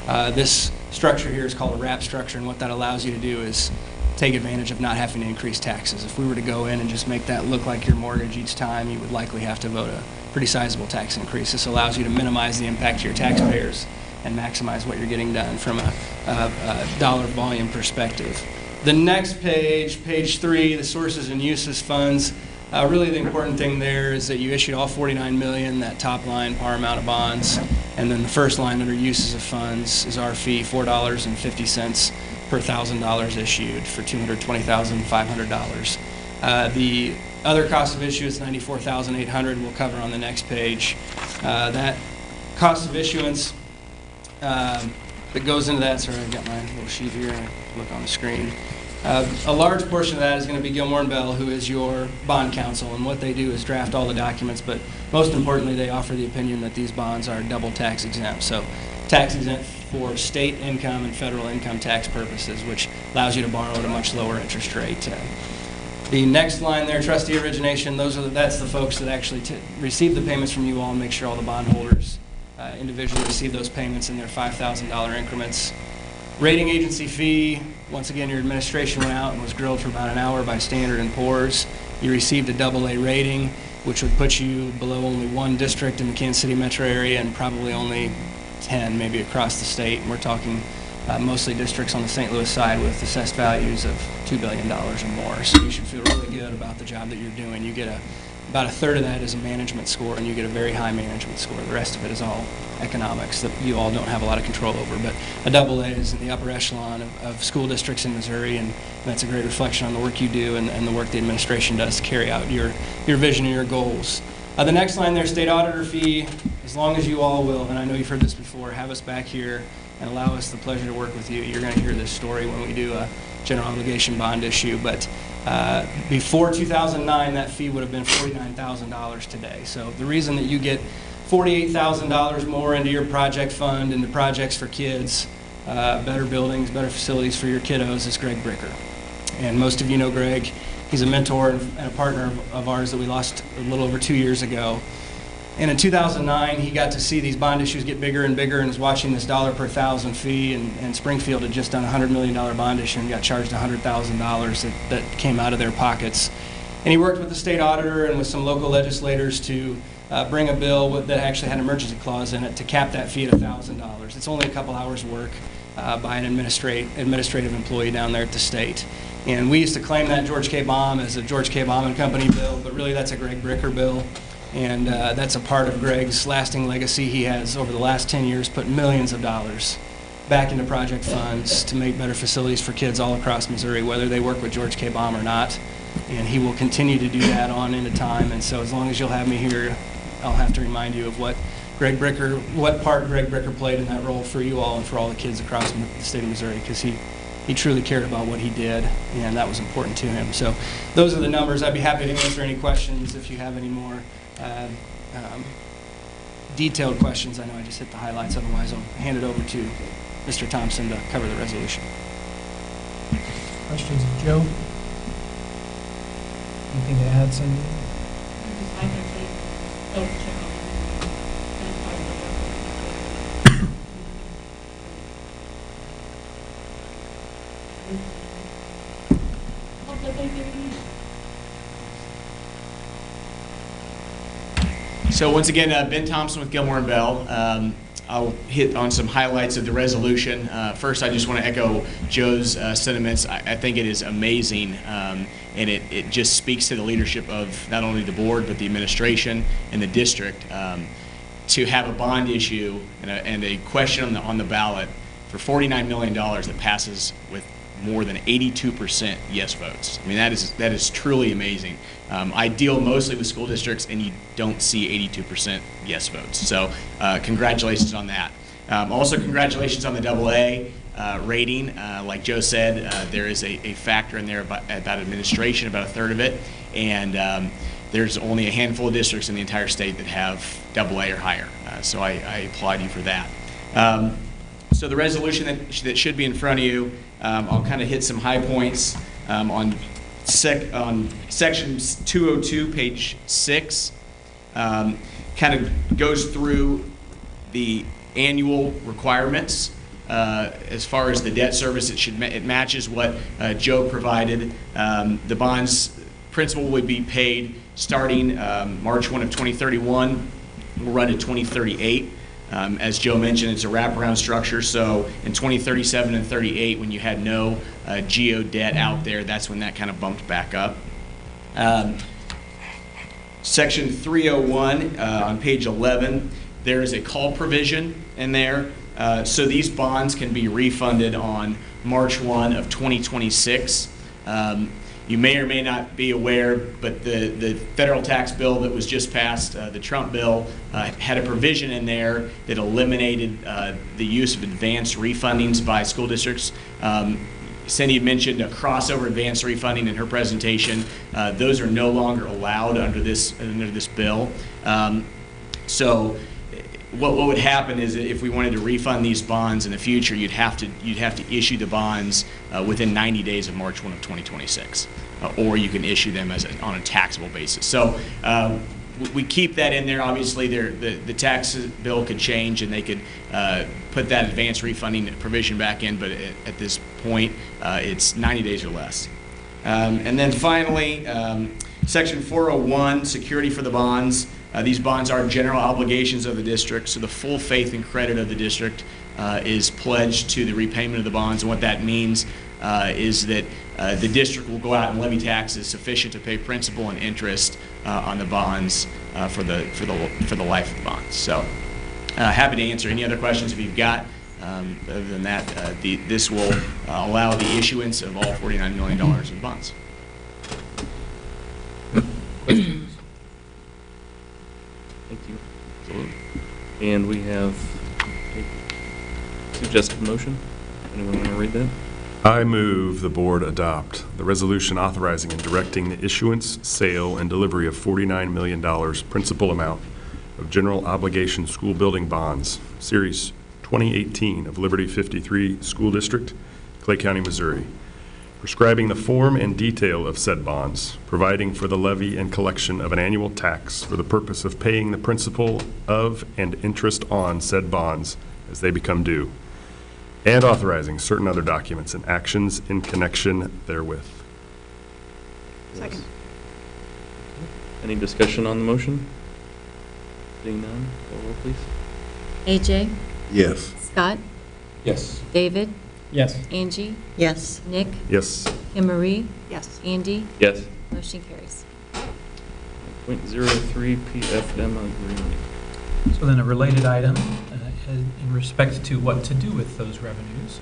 This structure here is called a wrap structure, and what that allows you to do is take advantage of not having to increase taxes. If we were to go in and just make that look like your mortgage each time, you would likely have to vote a pretty sizable tax increase. This allows you to minimize the impact to your taxpayers and maximize what you're getting done from a dollar volume perspective. The next page, page 3, the sources and uses funds. Really the important thing there is that you issued all $49 million, that top line, par amount of bonds, and then the first line under uses of funds is our fee, $4.50 per $1,000 issued for $220,500. The other cost of issue is $94,800. We'll cover on the next page. That cost of issuance that goes into that. Sorry, I've got my little sheet here. Look on the screen. A large portion of that is going to be Gilmore and Bell, who is your bond counsel, and what they do is draft all the documents, but most importantly, they offer the opinion that these bonds are double tax exempt. So tax exempt for state income and federal income tax purposes, which allows you to borrow at a much lower interest rate. The next line there, trustee origination, that's the folks that actually receive the payments from you all and make sure all the bondholders individually receive those payments in their $5,000 increments. Rating agency fee, once again, your administration went out and was grilled for about an hour by Standard & Poor's. You received a AA rating, which would put you below only one district in the Kansas City metro area and probably only 10 maybe across the state. And we're talking mostly districts on the St. Louis side with assessed values of $2 billion or more. So you should feel really good about the job that you're doing. You get about a third of that is a management score, and you get a very high management score. The rest of it is all economics that you all don't have a lot of control over. But a AA is in the upper echelon of school districts in Missouri, and that's a great reflection on the work you do and the work the administration does to carry out your vision and your goals. The next line there, state auditor fee, as long as you all will, and I know you've heard this before, have us back here and allow us the pleasure to work with you. You're going to hear this story when we do a general obligation bond issue, but before 2009, that fee would have been $49,000 today. So the reason that you get $48,000 more into your project fund, into projects for kids, better buildings, better facilities for your kiddos, is Greg Bricker. And most of you know Greg. He's a mentor and a partner of ours that we lost a little over 2 years ago. And in 2009, he got to see these bond issues get bigger and bigger and was watching this dollar per thousand fee, and Springfield had just done a $100 million bond issue and got charged $100,000 that came out of their pockets. And he worked with the state auditor and with some local legislators to bring a bill that actually had an emergency clause in it to cap that fee at $1,000. It's only a couple hours work by an administrative employee down there at the state. And we used to claim that George K. Baum as a George K. Baum and Company bill, but really that's a Greg Bricker bill. And that's a part of Greg's lasting legacy. He has, over the last 10 years, put millions of dollars back into project funds to make better facilities for kids all across Missouri, whether they work with George K. Baum or not. And he will continue to do that on into time. And so as long as you'll have me here, I'll have to remind you of what part Greg Bricker played in that role for you all and for all the kids across the state of Missouri, because he truly cared about what he did, and that was important to him. So those are the numbers. I'd be happy to answer any questions if you have any more detailed questions. I know I just hit the highlights. Otherwise, I'll hand it over to Mr. Thompson to cover the resolution. Questions of Joe? Anything to add, Cindy? So once again, Ben Thompson with Gilmore and Bell. I'll hit on some highlights of the resolution. First, I just want to echo Joe's sentiments. I think it is amazing, and it just speaks to the leadership of not only the board, but the administration and the district to have a bond issue and a question on the ballot for $49 million that passes with more than 82% yes votes. I mean, that is truly amazing. I deal mostly with school districts, and you don't see 82% yes votes. So congratulations on that. Also, congratulations on the AA rating. Like Joe said, there is a factor in there about administration, about a third of it, and there's only a handful of districts in the entire state that have AA or higher. So I applaud you for that. So the resolution that should be in front of you, I'll kind of hit some high points on section 202, page 6. Kind of goes through the annual requirements. As far as the debt service, it matches what Joe provided. The bonds principal would be paid starting March 1 of 2031. We'll run to 2038. As Joe mentioned, it's a wraparound structure, so in 2037 and 38, when you had no GO debt out there, that's when that kind of bumped back up. Section 301 on page 11, there is a call provision in there. So these bonds can be refunded on March 1 of 2026. You may or may not be aware, but the federal tax bill that was just passed, the Trump bill, had a provision in there that eliminated the use of advanced refundings by school districts. Cindy had mentioned a crossover advance refunding in her presentation. Those are no longer allowed under this bill. So what would happen is that if we wanted to refund these bonds in the future, you'd have to issue the bonds within 90 days of March 1 of 2026, or you can issue them on a taxable basis. So we keep that in there. Obviously, the tax bill could change, and they could put that advance refunding provision back in. But at this point, it's 90 days or less. And then finally, Section 401, security for the bonds. These bonds are general obligations of the district, so the full faith and credit of the district is pledged to the repayment of the bonds. And what that means is that the district will go out and levy taxes sufficient to pay principal and interest on the bonds for the life of the bonds. So, happy to answer any other questions if you've got. Other than that, this will allow the issuance of all $49 million in bonds. Questions? Thank you. Absolutely. And we have a suggested motion. Anyone want to read that? I move the board adopt the resolution authorizing and directing the issuance, sale, and delivery of $49 million principal amount of general obligation school building bonds, Series 2018 of Liberty 53 School District, Clay County, Missouri, prescribing the form and detail of said bonds, providing for the levy and collection of an annual tax for the purpose of paying the principal of and interest on said bonds as they become due, and authorizing certain other documents and actions in connection therewith. Second. Any discussion on the motion? Seeing none, call roll, please. AJ? Yes. Scott? Yes. David? Yes. Angie? Yes. Nick? Yes. Kim Marie? Yes. Andy? Yes. Motion carries. 0.03 PFM agreement. So then a related item in respect to what to do with those revenues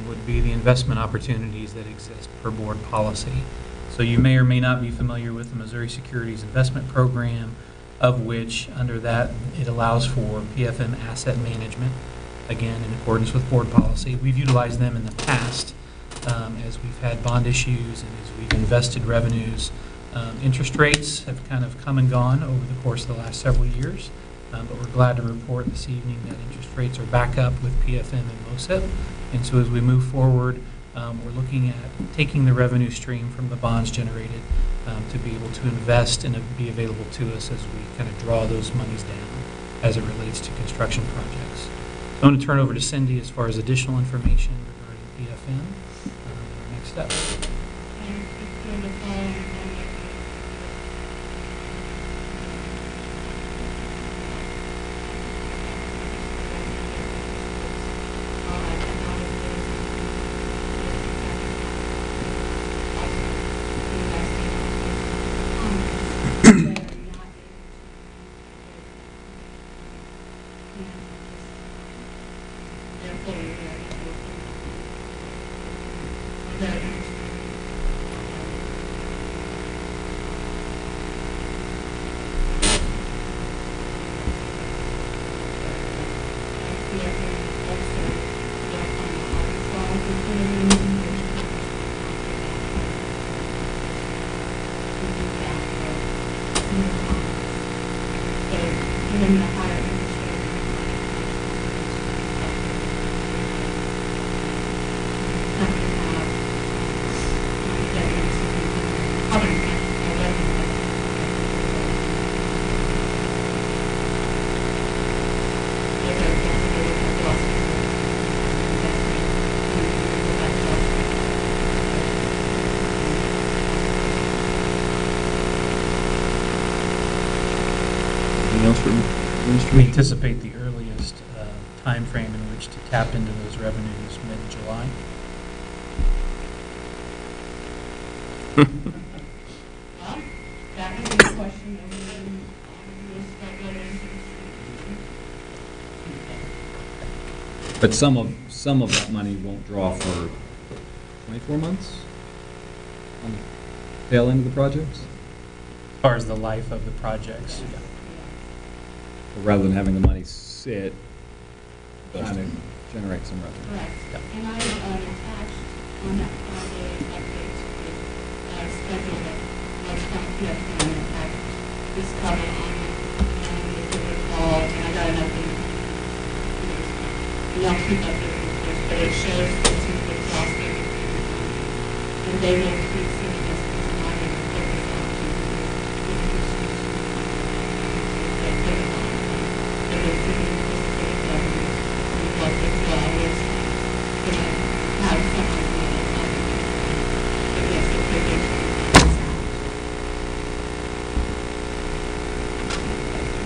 would be the investment opportunities that exist per board policy. So you may or may not be familiar with the Missouri Securities Investment Program, of which under that it allows for PFM asset management, again in accordance with board policy. We've utilized them in the past as we've had bond issues and as we've invested revenues. Interest rates have kind of come and gone over the course of the last several years. But we're glad to report this evening that interest rates are back up with PFM and MOSIP. And so as we move forward, we're looking at taking the revenue stream from the bonds generated to be able to invest and be available to us as we kind of draw those monies down as it relates to construction projects. So I'm going to turn over to Cindy as far as additional information regarding PFM. Next step. We anticipate the earliest time frame in which to tap into those revenues mid-July. That is a question that we'll start getting into. But some of that money won't draw for 24 months on the tail end of the projects? As far as the life of the projects. Or rather than having the money sit, kind of generate some revenue. Correct. And I attached on that Friday update schedule that was from PFM that had this cover on it. And they said they called, and I got an update. We don't keep updates, of course, but it shows the 2 foot crossing. And they will keep sending us this line and focus on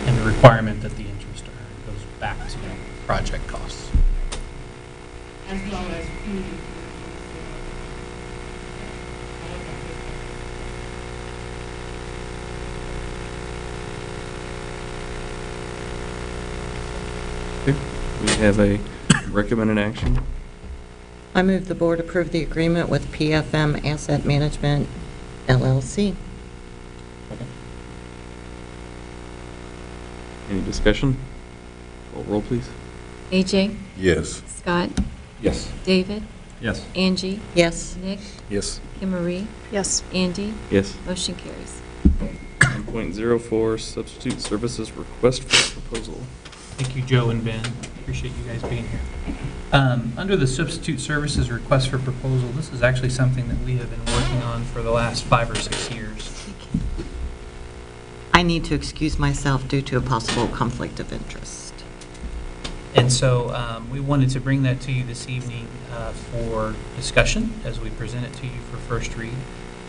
And the requirement that the interest earned goes back to project costs. as well as food. Okay. We have a recommended action. I move the board approve the agreement with PFM Asset Management LLC. Any discussion? Call roll, please. AJ, Yes. Scott, Yes. David, Yes. Angie, Yes. Nick, Yes. Kim Marie, Yes. Andy, Yes. motion carries. 9.04, substitute services request for proposal. Thank you, Joe and Ben. Appreciate you guys being here. Under the substitute services request for proposal, this is actually something that we have been working on for the last 5 or 6 years. I need to excuse myself due to a possible conflict of interest. And so we wanted to bring that to you this evening for discussion as we present it to you for first read.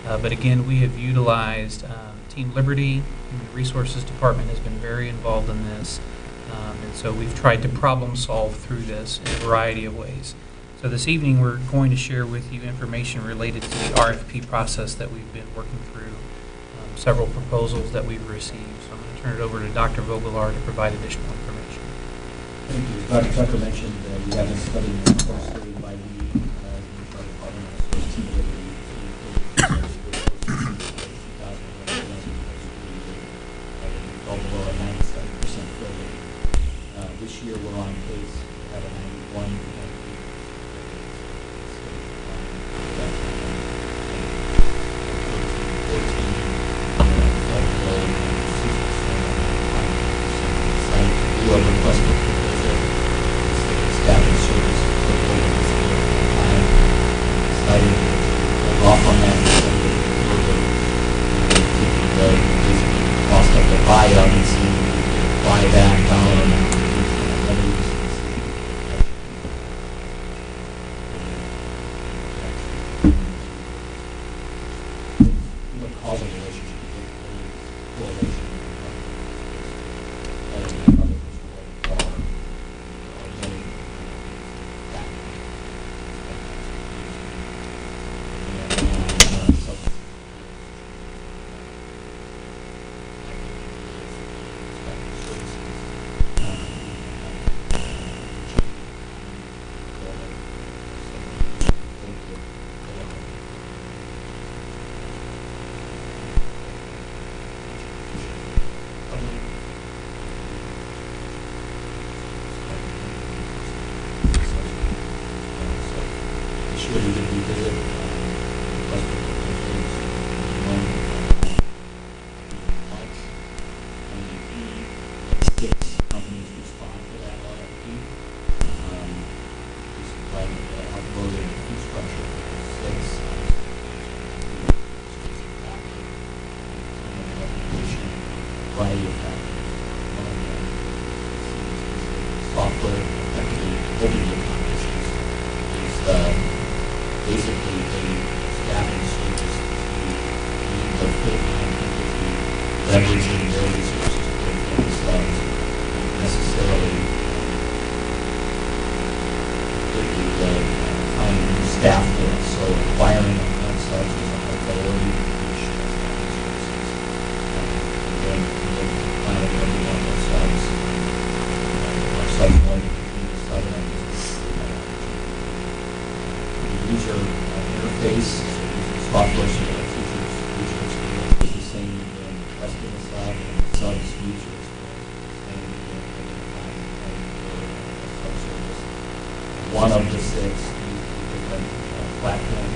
But again, we have utilized Team Liberty. Human Resources Department has been very involved in this. And so we've tried to problem solve through this in a variety of ways. So this evening, we're going to share with you information related to the RFP process that we've been working through, several proposals that we've received. So I'm going to turn it over to Dr. Vogelar to provide additional information. Thank you. Dr. Tucker mentioned we have been studying this closely by the HR department, as well as Team Liberty. Well below a 97% fill rate. This year we're on pace to have a 91%. You have requested staff and service decided to off on that cost of the buyout and see buyback dollar amount. What causal relationship correlation software effectively overly accommodations is basically a staffing service to the full-time entity leveraging their resources to pay for themselves, not necessarily finding new staff for us. So acquiring themselves is a high priority, which staffing services. Again, we're planning on doing that ourselves. Our site's going to continue to study on this. The user interface, so software so that user experience is the same in customer side and subs user experience is the same in identifying and for subservice. One of the 6 use a different platform.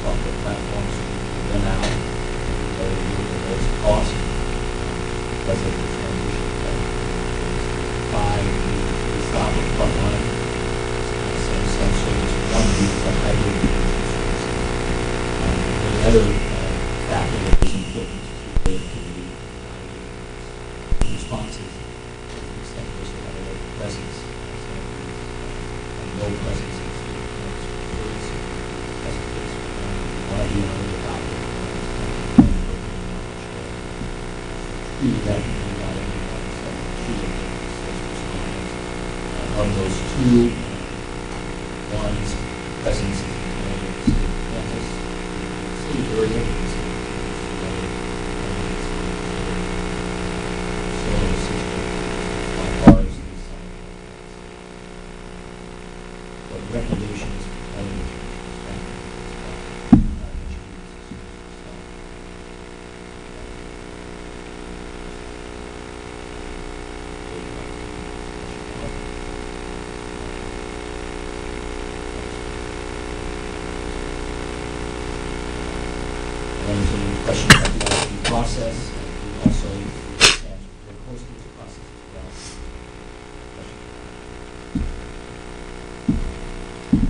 software platforms to put them out, so they do the lowest cost because of the transition. Five, we stop at front line. Same service, one week for hybrid. The other factor that is important to creativity, responses, to the extent to which they have a low presence, and low presence in student notes, want to be on the top of treating that to be about everyone, so treating of those two ones, presence in the campus, state area, recommendations. Any questions about the process? We also understand very closely the process as well.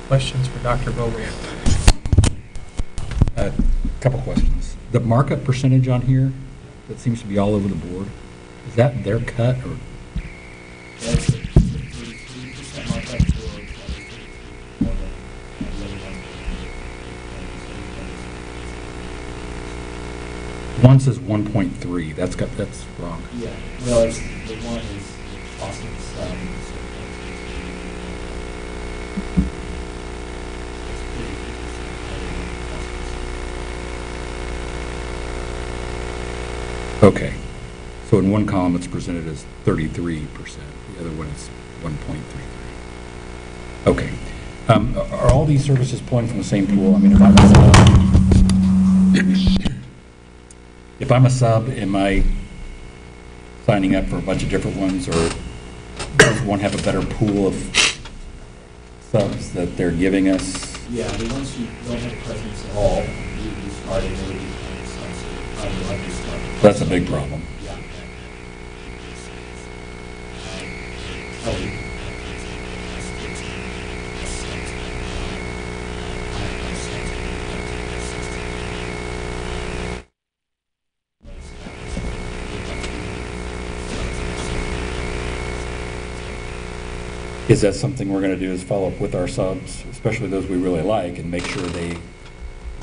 Questions for Dr. Vogel? A couple questions. The markup percentage on here that seems to be all over the board, is that their cut or? That's a 33% markup for more than the other one. One says 1.3. That's wrong. Yeah, well, it's, the one is Austin's, Okay. So in one column it's presented as 33%. The other one is 1.33. Okay. Are all these services pulling from the same pool? I mean, if I'm a sub, am I signing up for a bunch of different ones, or does one have a better pool of subs that they're giving us? yeah, the ones who don't have a presence at all, you start at 80 and some, so probably like to start. That's a big problem. Yeah. Is that something we're going to do, is follow up with our subs, especially those we really like, and make sure they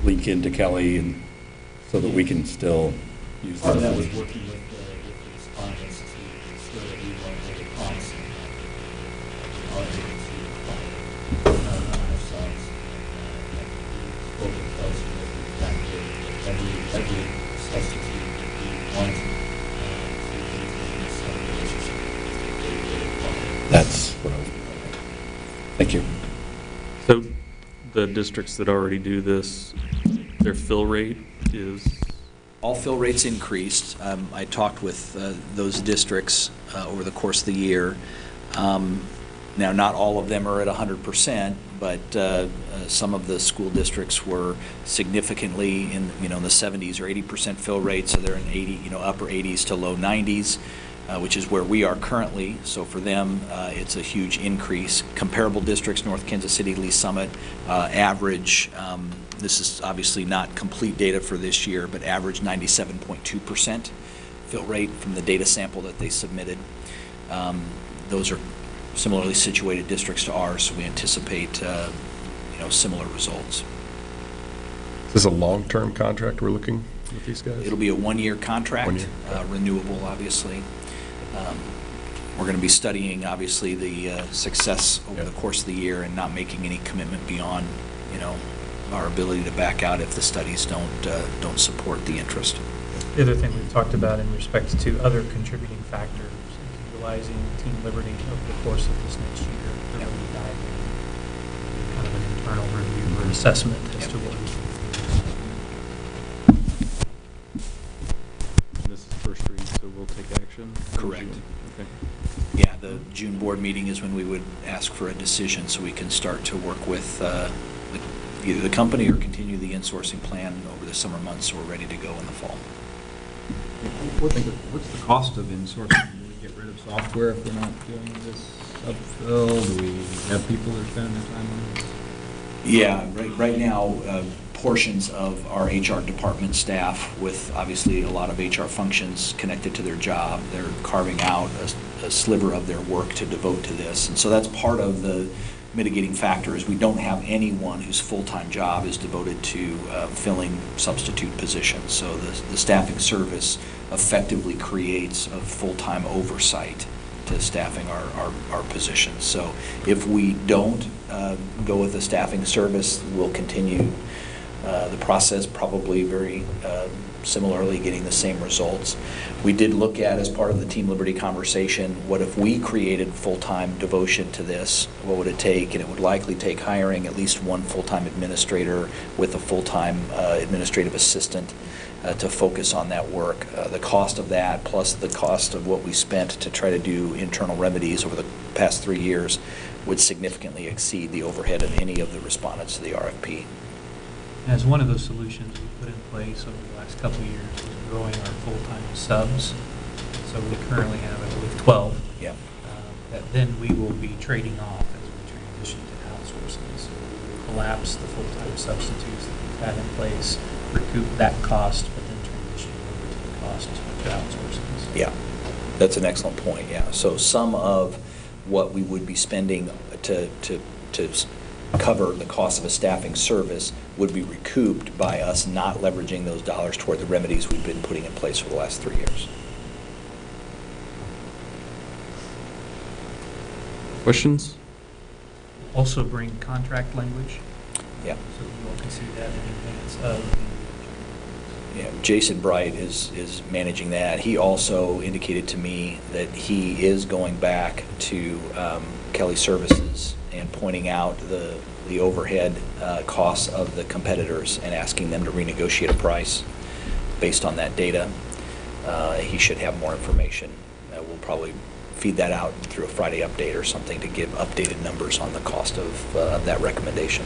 link into Kelly, and so that we can still use Part of them? that was working with the respondents to ensure that we weren't really promising our agency ourselves. Spoke with those with the fact that every substitute we want to maintain some relationship with. That's what I was. Thank you. So the districts that already do this, their fill rate is? All fill rates increased. I talked with those districts over the course of the year. Now, not all of them are at 100%, but some of the school districts were significantly in, the 70s or 80% fill rate, so they're in 80, upper 80s to low 90s. Which is where we are currently. So for them, it's a huge increase. Comparable districts, North Kansas City, Lee Summit, average, this is obviously not complete data for this year, but average 97.2% fill rate from the data sample that they submitted. Those are similarly situated districts to ours, so we anticipate, similar results. Is this a long-term contract we're looking with these guys? It'll be a one-year contract, 1 year. Renewable, obviously. We're going to be studying, obviously, the success over the course of the year and not making any commitment beyond, our ability to back out if the studies don't support the interest. The other thing we've talked about in respect to other contributing factors is utilizing Team Liberty over the course of this next year to really dive in, kind of an internal review or assessment as to what we can do. This is first read, so we'll take action? Correct. Okay. Yeah, the June board meeting is when we would ask for a decision so we can start to work with either the company or continue the insourcing plan over the summer months, so we're ready to go in the fall. What's the cost of insourcing? Do we get rid of software if we're not doing this sub-fill? Do we have people that are spending their time on this? Yeah, right now, portions of our HR department staff, with obviously a lot of HR functions connected to their job, they're carving out a sliver of their work to devote to this. And so that's part of the mitigating factor, is we don't have anyone whose full-time job is devoted to filling substitute positions. So the staffing service effectively creates a full-time oversight to staffing our positions. So if we don't go with the staffing service, we'll continue the process, probably very similarly getting the same results. We did look at, as part of the Team Liberty conversation, what if we created full-time devotion to this? What would it take? And it would likely take hiring at least one full-time administrator with a full-time administrative assistant to focus on that work. The cost of that, plus the cost of what we spent to try to do internal remedies over the past 3 years, would significantly exceed the overhead of any of the respondents to the RFP. As one of those solutions we put in place over the last couple of years was growing our full-time subs. So we currently have, I believe, 12. Yeah. That then we will be trading off as we transition to outsourcing. So we will collapse the full-time substitutes that we've had in place, recoup that cost, but then transition over to the cost to outsourcing. So Yeah, that's an excellent point, yeah. So some of what we would be spending to cover the cost of a staffing service would be recouped by us not leveraging those dollars toward the remedies we've been putting in place for the last 3 years. Questions? Also bring contract language. Yeah. So you all can see that in advance of. Yeah, Jason Bright is managing that. He also indicated to me that he is going back to Kelly Services and pointing out the overhead costs of the competitors and asking them to renegotiate a price based on that data. He should have more information. We'll probably feed that out through a Friday update or something to give updated numbers on the cost of that recommendation.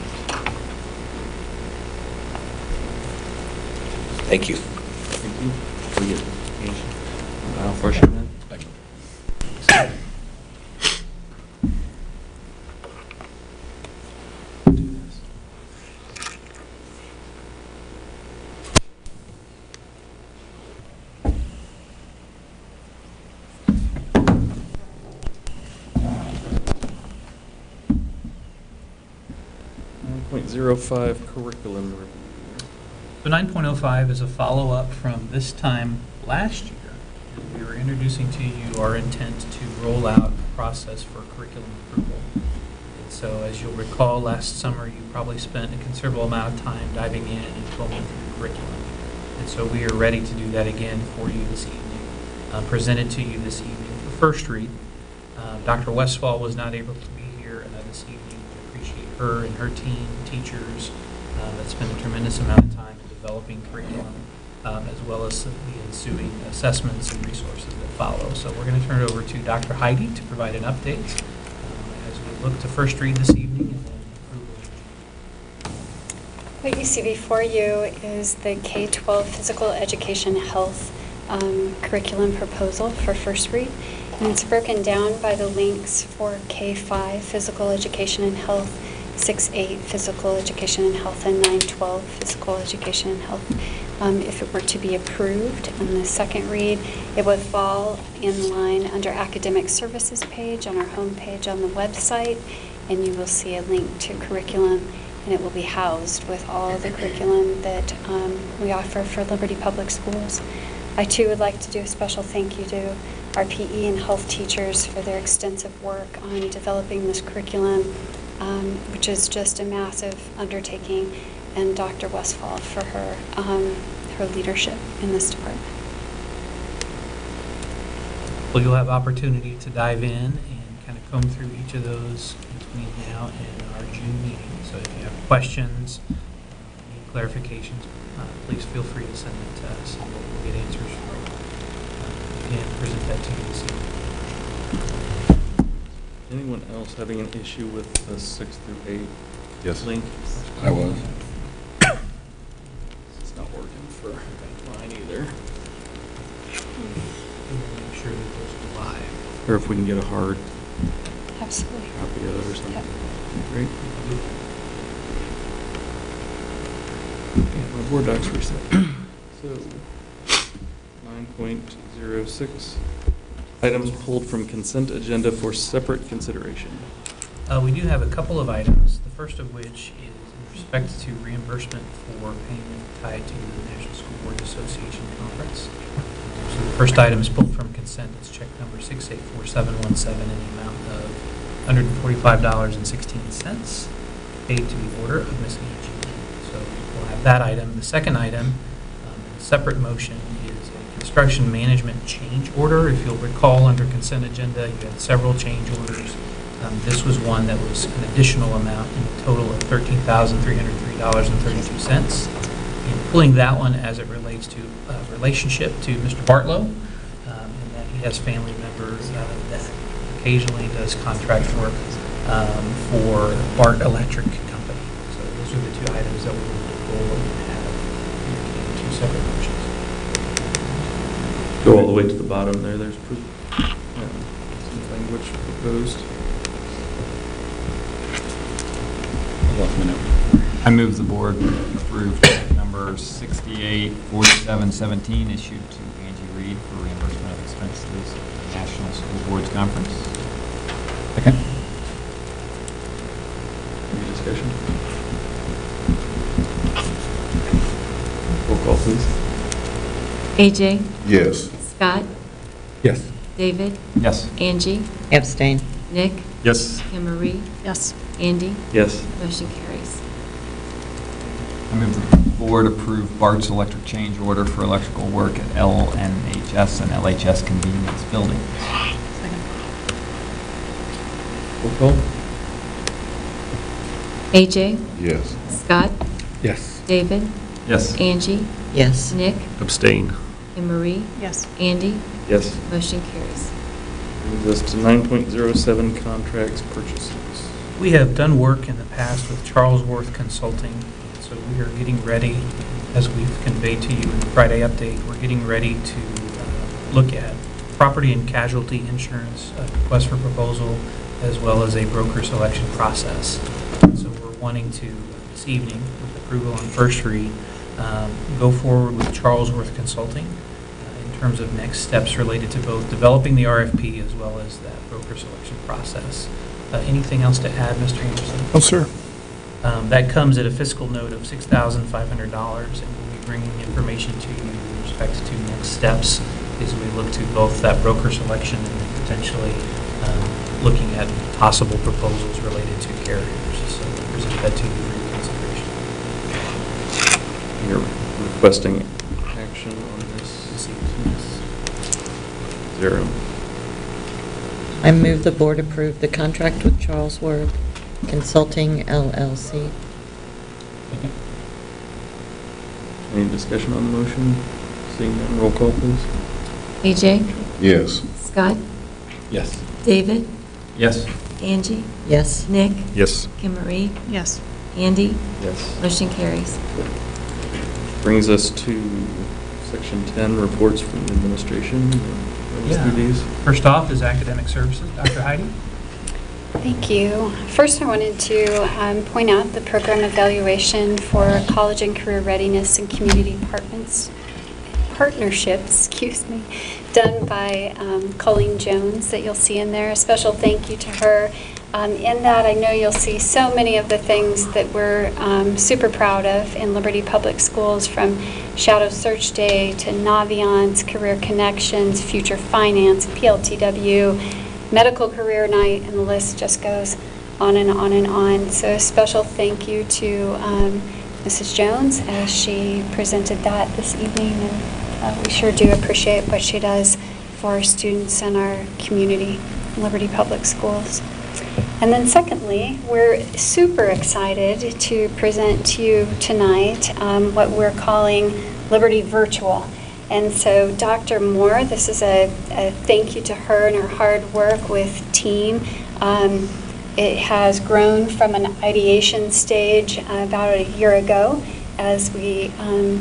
Thank you. Thank you for your presentation. Unfortunate. Thank you. .05 curriculum review. So 9.05 is a follow-up from this time last year. We were introducing to you our intent to roll out a process for curriculum approval. And so as you'll recall, last summer you probably spent a considerable amount of time diving in and going through curriculum. And so we are ready to do that again for you this evening, presented to you this evening for first read. Dr. Westfall was not able to be here this evening. We appreciate her and her team, teachers, that spend a tremendous amount of time in developing curriculum, as well as the ensuing assessments and resources that follow. So we're going to turn it over to Dr. Heidi to provide an update as we look to first read this evening and then approval. What you see before you is the K-12 Physical Education Health curriculum proposal for first read. And it's broken down by the links for K-5 Physical Education and Health, 6-8 Physical Education and Health, and 9-12 Physical Education and Health. If it were to be approved on the second read, it would fall in line under Academic Services page on our homepage on the website, and you will see a link to curriculum, and it will be housed with all the curriculum that we offer for Liberty Public Schools. I too would like to do a special thank you to our PE and health teachers for their extensive work on developing this curriculum, which is just a massive undertaking, and Dr. Westfall for her leadership in this department. Well, you'll have opportunity to dive in and kind of comb through each of those between now and our June meeting. So if you have questions, need clarifications, please feel free to send them to us, and we'll get answers for you. Again, present that to you this evening. Anyone else having an issue with the 6 through 8 Yes. Link? I was. It's not working for mine either. Make sure that goes live. Or if we can get a hard Absolutely. copy of it or something. Great. Yeah, my board docs reset. So, 9.06, items pulled from consent agenda for separate consideration. We do have a couple of items, the first of which is in respect to reimbursement for payment tied to the National School Board Association Conference. So the first item is pulled from consent. It's check number 684717 in the amount of $145.16 paid to the order of Ms. Angie. So we'll have that item. The second item, in a separate motion, is a construction management change order. If you'll recall, under consent agenda, you had several change orders. This was one that was an additional amount in a total of $13,303.32. And pulling that one as it relates to relationship to Mr. Bartlow, and that he has family members that occasionally does contract work for Bart Electric Company. So those are the two items that we will pull and have in two separate motions. Go all the way to the bottom there. There's proof. Some language proposed. I move the board approve check number 684717 issued to Angie Reed for reimbursement of expenses at the National School Boards Conference. Second. Any discussion? Roll call, please. AJ? Yes. Scott? Yes. David? Yes. Angie? Abstain. Nick? Yes. Kim Marie? Yes. Andy? Yes. Motion carries. I move the board approve Bart's electric change order for electrical work at LNHS and LHS convenience buildings. Roll call. AJ? Yes. Scott? Yes. David? Yes. Angie? Yes. Nick? Abstain. Kim Marie? Yes. Andy? Yes. Motion carries. Brings us to 9.07 contracts purchases. We have done work in the past with Charlesworth Consulting, so we are getting ready, as we've conveyed to you in the Friday update, we're getting ready to look at property and casualty insurance, request for proposal, as well as a broker selection process. So we're wanting to, this evening, with approval on first read, go forward with Charlesworth Consulting in terms of next steps related to both developing the RFP as well as that broker selection process. Anything else to add, Mr. Anderson? No, sir. That comes at a fiscal note of $6,500, and we'll be bringing information to you in respect to next steps as we look to both that broker selection and potentially looking at possible proposals related to carriers. So we'll present that to you for your consideration. You're requesting action on this? Zero. I move the board approve the contract with Charlesworth Consulting, LLC. Any discussion on the motion? Seeing none, roll call, please. AJ? Yes. Scott? Yes. David? Yes. Angie? Yes. Nick? Yes. Kim Marie? Yes. Andy? Yes. Motion carries. Brings us to section 10, reports from the administration. Let's do these. First off is academic services. Dr. Heidi? Thank you. First, I wanted to point out the program evaluation for college and career readiness and community partnerships, done by Colleen Jones that you'll see in there. A special thank you to her. In that, I know you'll see so many of the things that we're super proud of in Liberty Public Schools, from Shadow Search Day to Naviance, Career Connections, Future Finance, PLTW, Medical Career Night, and the list just goes on and on and on. So a special thank you to Mrs. Jones as she presented that this evening, and we sure do appreciate what she does for our students and our community, Liberty Public Schools. And then secondly, we're super excited to present to you tonight what we're calling Liberty Virtual. And so Dr. Moore, this is a thank you to her and her hard work with team. It has grown from an ideation stage about a year ago as we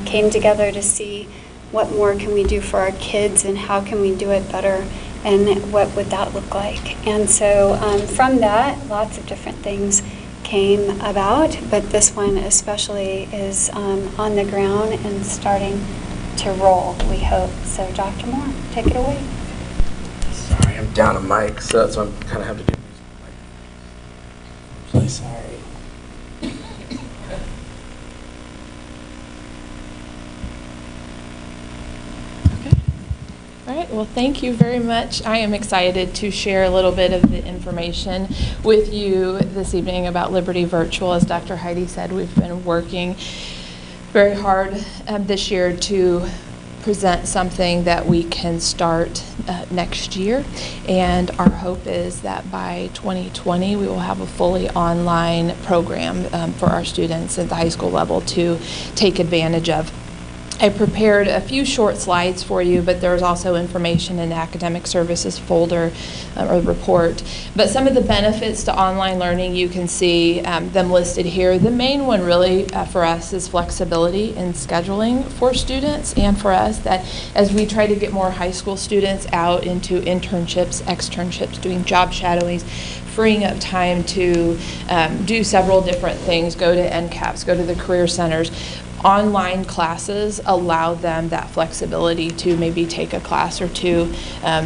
came together to see what more can we do for our kids and how can we do it better and what would that look like. And so from that, lots of different things came about, but this one especially is on the ground and starting to roll, we hope. So Dr. Moore, take it away. Sorry, I'm down a mic, so that's why I'm kind of have to do this. I'm really sorry. All right, well, thank you very much. I am excited to share a little bit of the information with you this evening about Liberty Virtual. As Dr. Heidi said, we've been working very hard this year to present something that we can start next year. And our hope is that by 2020, we will have a fully online program for our students at the high school level to take advantage of. I prepared a few short slides for you, but there's also information in the academic services folder or report. But some of the benefits to online learning, you can see them listed here. The main one really for us is flexibility in scheduling for students and for us, that as we try to get more high school students out into internships, externships, doing job shadowings, freeing up time to do several different things, go to NCAPS, go to the career centers. Online classes allow them that flexibility to maybe take a class or two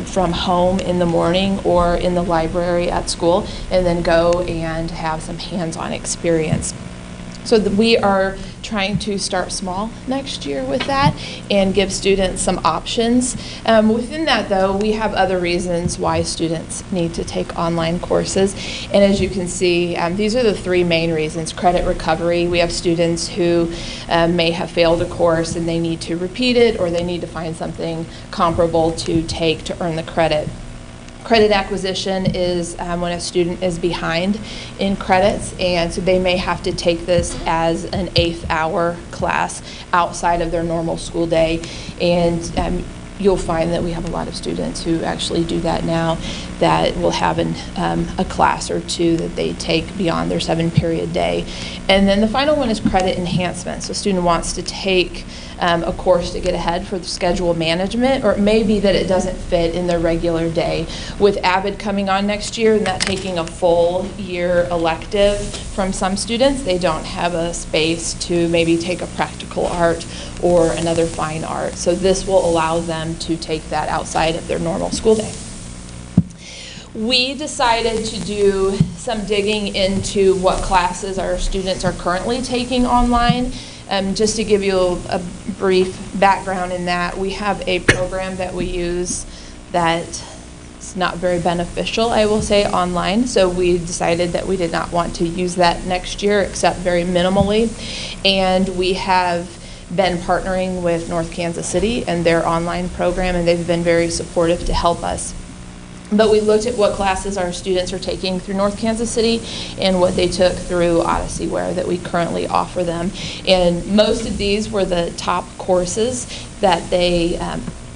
from home in the morning or in the library at school, and then go and have some hands-on experience. So we are trying to start small next year with that and give students some options. Within that, though, we have other reasons why students need to take online courses. And as you can see, these are the three main reasons. Credit recovery. We have students who may have failed a course and they need to repeat it, or they need to find something comparable to take to earn the credit. Credit acquisition is when a student is behind in credits, and so they may have to take this as an 8th hour class outside of their normal school day. And you'll find that we have a lot of students who actually do that now, that will have a class or two that they take beyond their 7-period day. And then the final one is credit enhancement. So a student wants to take a course to get ahead for the schedule management, or it may be that it doesn't fit in their regular day. With AVID coming on next year and that taking a full year elective from some students, they don't have a space to maybe take a practical art or another fine art. So this will allow them to take that outside of their normal school day. We decided to do some digging into what classes our students are currently taking online. Just to give you a brief background in that, we have a program that we use that is not very beneficial, I will say, online. So we decided that we did not want to use that next year, except very minimally. And we have been partnering with North Kansas City and their online program, and they've been very supportive to help us. But we looked at what classes our students are taking through North Kansas City and what they took through OdysseyWare that we currently offer them. And most of these were the top courses that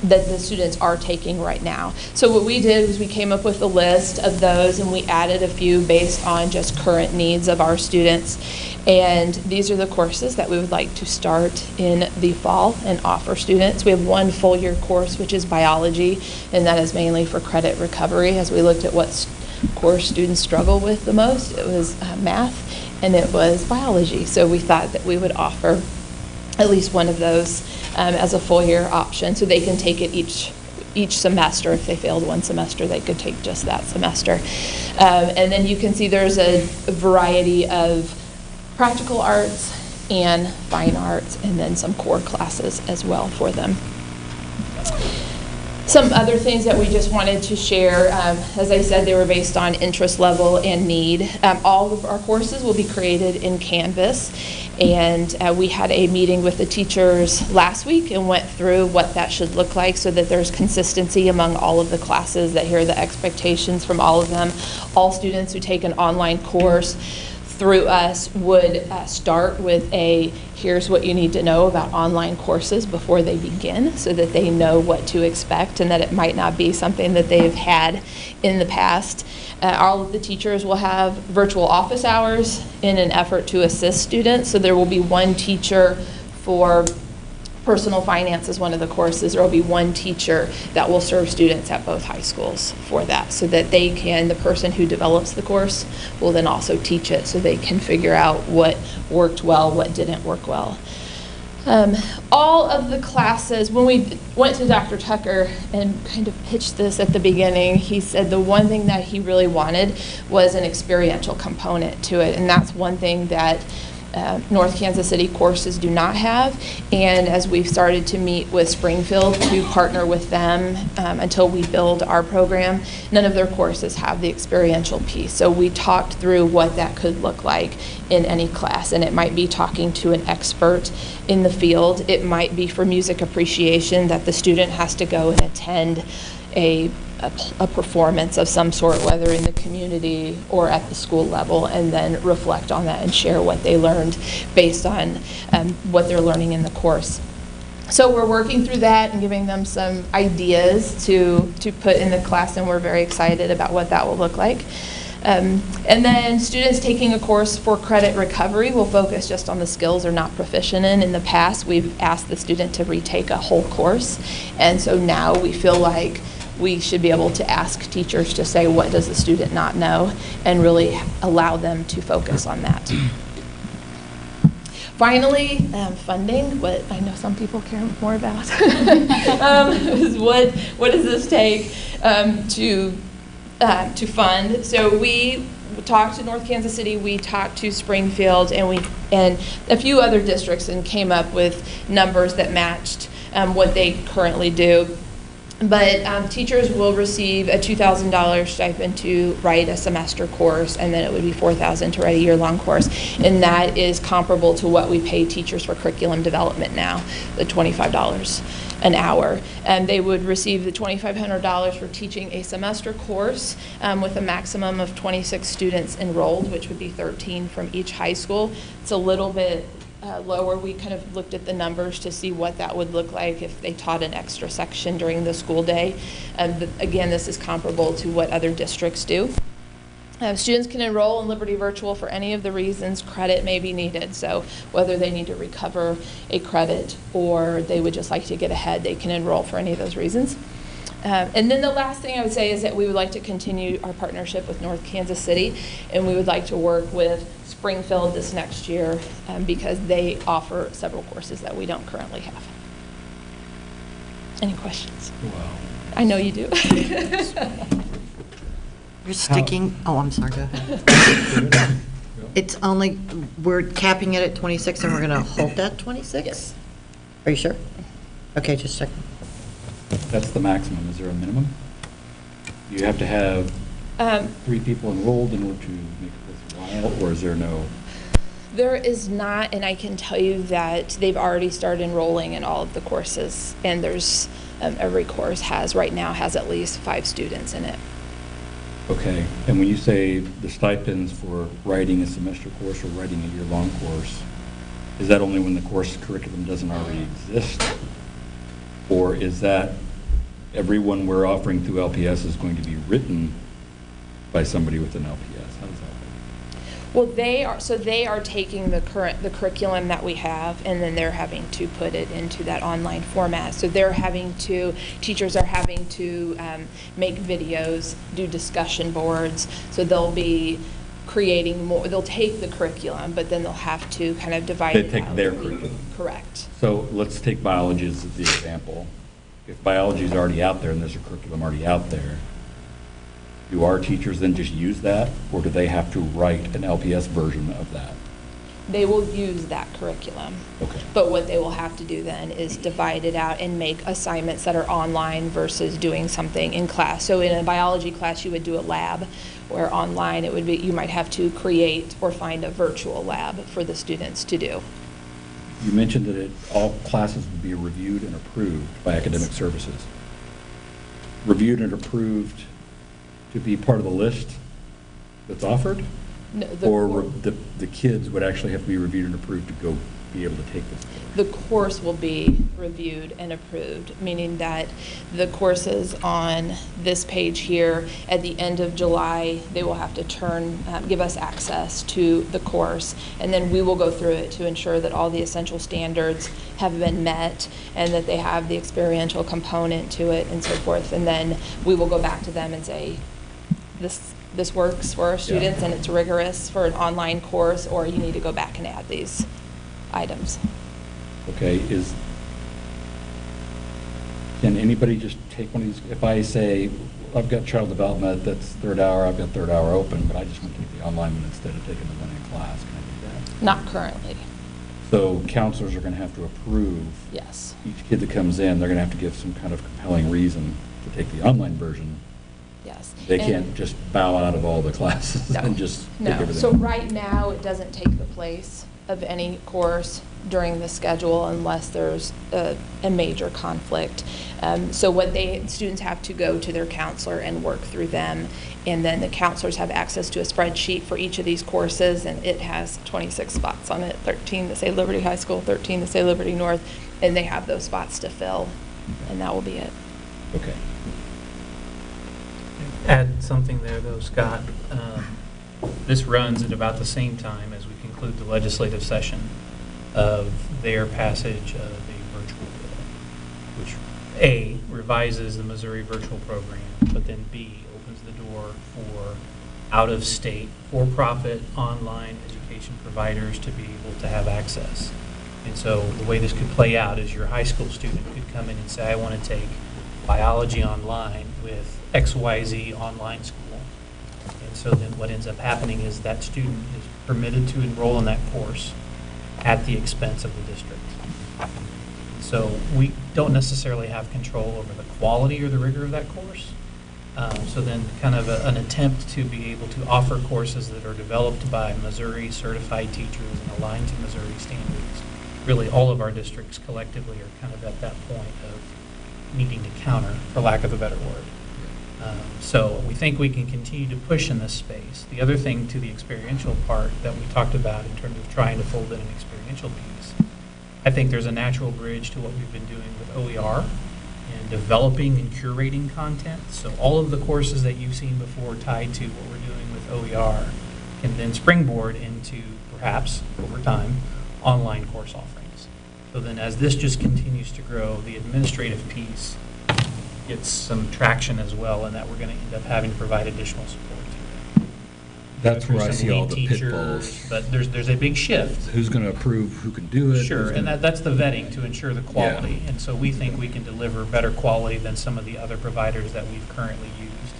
that the students are taking right now. So what we did was we came up with a list of those, and we added a few based on just current needs of our students. And these are the courses that we would like to start in the fall and offer students. We have one full year course, which is biology, and that is mainly for credit recovery. As we looked at what course students struggle with the most, it was math and it was biology. So we thought that we would offer at least one of those as a full year option, so they can take it each semester. If they failed one semester, they could take just that semester. And then you can see there's a variety of practical arts and fine arts, and then some core classes as well for them. Some other things that we just wanted to share, as I said, they were based on interest level and need. All of our courses will be created in Canvas, and we had a meeting with the teachers last week and went through what that should look like so that there's consistency among all of the classes, that here are the expectations from all of them. All students who take an online course through us would start with here's what you need to know about online courses before they begin, so that they know what to expect and that it might not be something that they've had in the past. All of the teachers will have virtual office hours in an effort to assist students, so there will be one teacher for personal finance is one of the courses. There will be one teacher that will serve students at both high schools for that, so that the person who develops the course will then also teach it, so they can figure out what worked well, what didn't work well. All of the classes, when we went to Dr. Tucker and kind of pitched this at the beginning, he said the one thing that he really wanted was an experiential component to it, and that's one thing that North Kansas City courses do not have. And as we've started to meet with Springfield to partner with them until we build our program, none of their courses have the experiential piece. So we talked through what that could look like in any class, and it might be talking to an expert in the field. It might be for music appreciation that the student has to go and attend a performance of some sort, whether in the community or at the school level, and then reflect on that and share what they learned based on what they're learning in the course. So we're working through that and giving them some ideas to put in the class, and we're very excited about what that will look like. And then students taking a course for credit recovery will focus just on the skills they're not proficient in. In the past, we've asked the student to retake a whole course, and so now we feel like we should be able to ask teachers to say, what does the student not know, and really allow them to focus on that. Finally, funding, what I know some people care more about, is what does this take to fund? So we talked to North Kansas City, we talked to Springfield, and a few other districts, and came up with numbers that matched what they currently do. But teachers will receive a $2,000 stipend to write a semester course, and then it would be $4,000 to write a year-long course. And that is comparable to what we pay teachers for curriculum development now, the $25 an hour. And they would receive the $2,500 for teaching a semester course with a maximum of 26 students enrolled, which would be 13 from each high school. It's a little bit lower. We kind of looked at the numbers to see what that would look like if they taught an extra section during the school day. Again, this is comparable to what other districts do. Students can enroll in Liberty Virtual for any of the reasons credit may be needed. So whether they need to recover a credit or they would just like to get ahead, they can enroll for any of those reasons. And then the last thing I would say is that we would like to continue our partnership with North Kansas City, and we would like to work with Springfield this next year because they offer several courses that we don't currently have. Any questions? Wow. I know you do. You're sticking, oh, I'm sorry, go ahead. It's only, we're capping it at 26 and we're going to hold that 26? Yes. Are you sure? Okay, just checking. That's the maximum. Is there a minimum? You have to have 3 people enrolled in order to make it worthwhile, or is there no? There is not, and I can tell you that they've already started enrolling in all of the courses, and there's every course right now has at least 5 students in it. Okay, and when you say the stipends for writing a semester course or writing a year-long course, is that only when the course curriculum doesn't already exist? Or is that everyone we're offering through LPS is going to be written by somebody with an LPS? How does that work? Well, they are taking the curriculum that we have, and then they're having to put it into that online format. So teachers are having to make videos, do discussion boards. So they'll be creating more. They'll take the curriculum, but then they'll have to kind of divide it out. They take their curriculum. Correct. So let's take biology as the example. If biology is already out there and there's a curriculum already out there, do our teachers then just use that, or do they have to write an LPS version of that? They will use that curriculum. Okay. But what they will have to do then is divide it out and make assignments that are online versus doing something in class. So in a biology class, you would do a lab, where online it would be, you might have to create or find a virtual lab for the students to do. You mentioned that all classes will be reviewed and approved by academic services. Reviewed and approved to be part of the list that's offered? No, Or the kids would actually have to be reviewed and approved to go be able to take this course? The course will be reviewed and approved, meaning that the courses on this page here, at the end of July, they will have to give us access to the course, and then we will go through it to ensure that all the essential standards have been met and that they have the experiential component to it and so forth. And then we will go back to them and say, this works for our students and it's rigorous for an online course, or you need to go back and add these items. Okay, can anybody just take one of these? If I say, I've got child development, that's third hour, I've got third hour open, but I just want to take the online one instead of taking the one in class, can I do that? Not currently. So counselors are going to have to approve. Yes. Each kid that comes in, they're going to have to give some kind of compelling reason to take the online version. Yes. They can't just bow out of all the classes and just take everything. So right now, it doesn't take the place of any course during the schedule unless there's a major conflict. So what students have to go to their counselor and work through them, and then the counselors have access to a spreadsheet for each of these courses, and it has 26 spots on it, 13 that say Liberty High School, 13 that say Liberty North, and they have those spots to fill, and that will be it. Okay. Add something there, though, Scott. This runs at about the same time as we conclude the legislative session of their passage of a virtual bill, which A, revises the Missouri virtual program, but then B, opens the door for out-of-state, for-profit, online education providers to be able to have access. And so the way this could play out is your high school student could come in and say, I want to take biology online with XYZ online school. And so then what ends up happening is that student is permitted to enroll in that course at the expense of the district. So we don't necessarily have control over the quality or the rigor of that course. So then kind of an attempt to be able to offer courses that are developed by Missouri certified teachers and aligned to Missouri standards. Really all of our districts collectively are kind of at that point of needing to counter, for lack of a better word. So we think we can continue to push in this space. The other thing to the experiential part that we talked about in terms of trying to fold in an experiential piece, I think there's a natural bridge to what we've been doing with OER and developing and curating content. So all of the courses that you've seen before tied to what we're doing with OER can then springboard into perhaps, over time, online course offerings. So then as this just continues to grow, the administrative piece gets some traction as well, and that we're going to end up having to provide additional support to them. That's where I see all the pitfalls. But there's a big shift. Who's going to approve who can do it? Sure, and that's the vetting to ensure the quality. Yeah. And so we think we can deliver better quality than some of the other providers that we've currently used,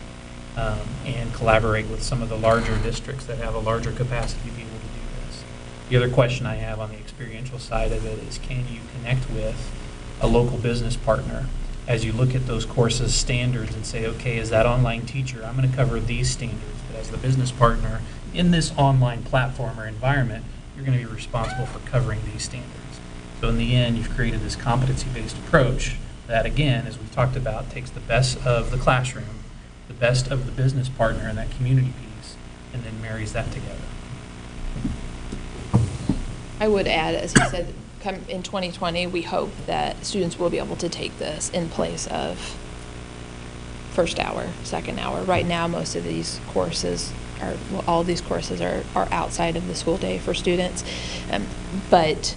and collaborate with some of the larger districts that have a larger capacity to be able to do this. The other question I have on the experiential side of it is, can you connect with a local business partner as you look at those courses standards and say, okay, as that online teacher, I'm going to cover these standards, but as the business partner in this online platform or environment, you're going to be responsible for covering these standards. So in the end, you've created this competency-based approach that, again, as we've talked about, takes the best of the classroom, the best of the business partner and that community piece, and then marries that together. I would add, as he said, in 2020, we hope that students will be able to take this in place of first hour, second hour. Right now, most of these courses all these courses are outside of the school day for students. But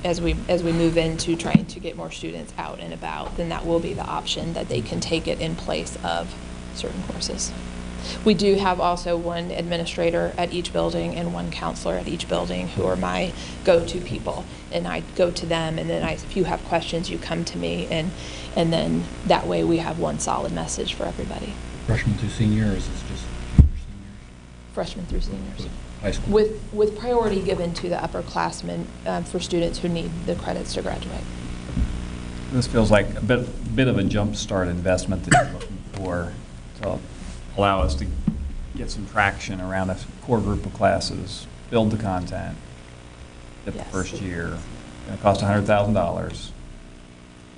as we move into trying to get more students out and about, then that will be the option that they can take it in place of certain courses. We do have also one administrator at each building and one counselor at each building who are my go-to people. And I go to them, and then if you have questions, you come to me, and then that way we have one solid message for everybody. Freshman through senior, or is this just freshmen through seniors? High school. With priority given to the upperclassmen for students who need the credits to graduate. This feels like a bit of a jump start investment that you're looking for to allow us to get some traction around a core group of classes, build the content, get the first year. It's going to cost $100,000.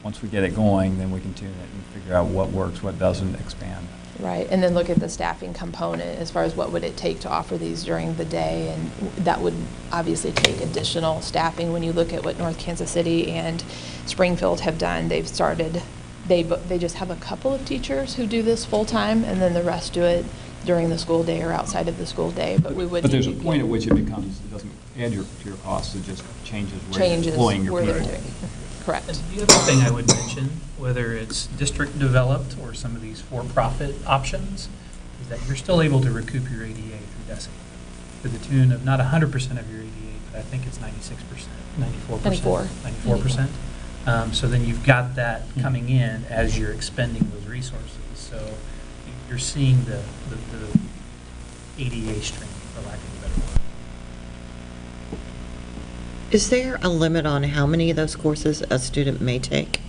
Once we get it going, then we can tune it and figure out what works, what doesn't, expand. Right, and then look at the staffing component as far as what would it take to offer these during the day, and that would obviously take additional staffing. When you look at what North Kansas City and Springfield have done, they've started, they just have a couple of teachers who do this full-time, and then the rest do it during the school day or outside of the school day, but we would. But there's a point at which it becomes, it doesn't add to your costs, it just changes where you're deploying your where they're people. doing. Correct. And the other thing I would mention, whether it's district developed or some of these for-profit options, is that you're still able to recoup your ADA through DESI to the tune of not 100% of your ADA, but I think it's 96%, 94%. 94%. So then you've got that coming in as you're expending those resources. So you're seeing the ADA stream, for lack of a better word. Is there a limit on how many of those courses a student may take?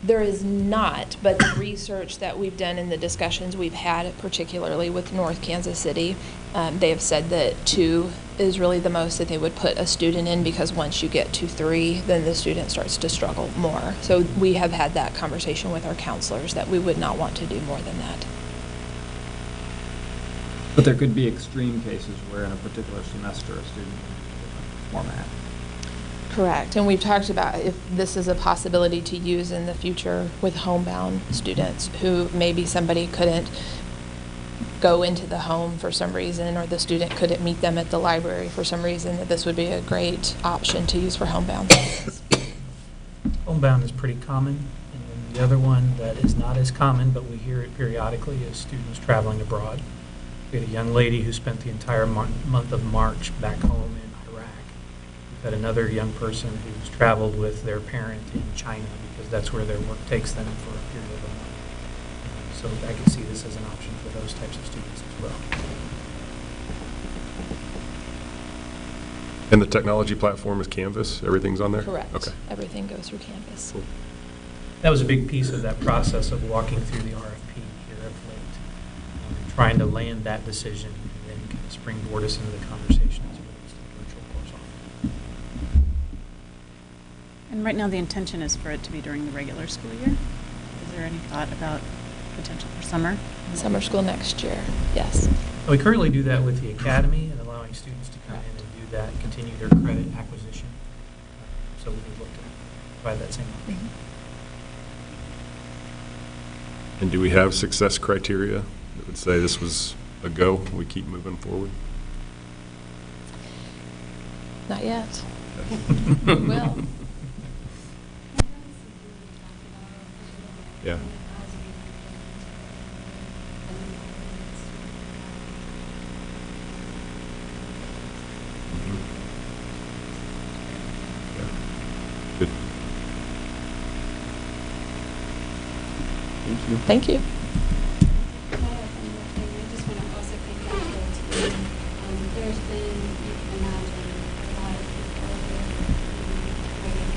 There is not, but the research that we've done and the discussions we've had, particularly with North Kansas City, they have said that 2 is really the most that they would put a student in, because once you get to 3, then the student starts to struggle more. So we have had that conversation with our counselors that we would not want to do more than that. But there could be extreme cases where in a particular semester a student uses a different format. Correct, and we've talked about if this is a possibility to use in the future with homebound students who maybe somebody couldn't go into the home for some reason, or the student couldn't meet them at the library for some reason, that this would be a great option to use for homebound students. Homebound is pretty common, and then the other one that is not as common, but we hear it periodically, is students traveling abroad. We had a young lady who spent the entire month of March back home in Iraq. We've had another young person who's traveled with their parent in China because that's where their work takes them for a period of a month. So I can see this as an option for those types of students as well. And the technology platform is Canvas? Everything's on there? Correct. Okay. Everything goes through Canvas. Cool. That was a big piece of that process of walking through the RFP here of late. Trying to land that decision and then kind of springboard us into the conversation as it relates to the virtual course offering. And right now, the intention is for it to be during the regular school year. Is there any thought about potential for summer? Summer school next year, yes. We currently do that with the academy and allowing students to come in and do that, continue their credit acquisition. So we would look to provide that same option. And do we have success criteria that would say this was a go, we keep moving forward? Not yet. We will. Yeah. Good. Thank you. I just want to also pick up there too. There's been, you can imagine, a lot of people who are waiting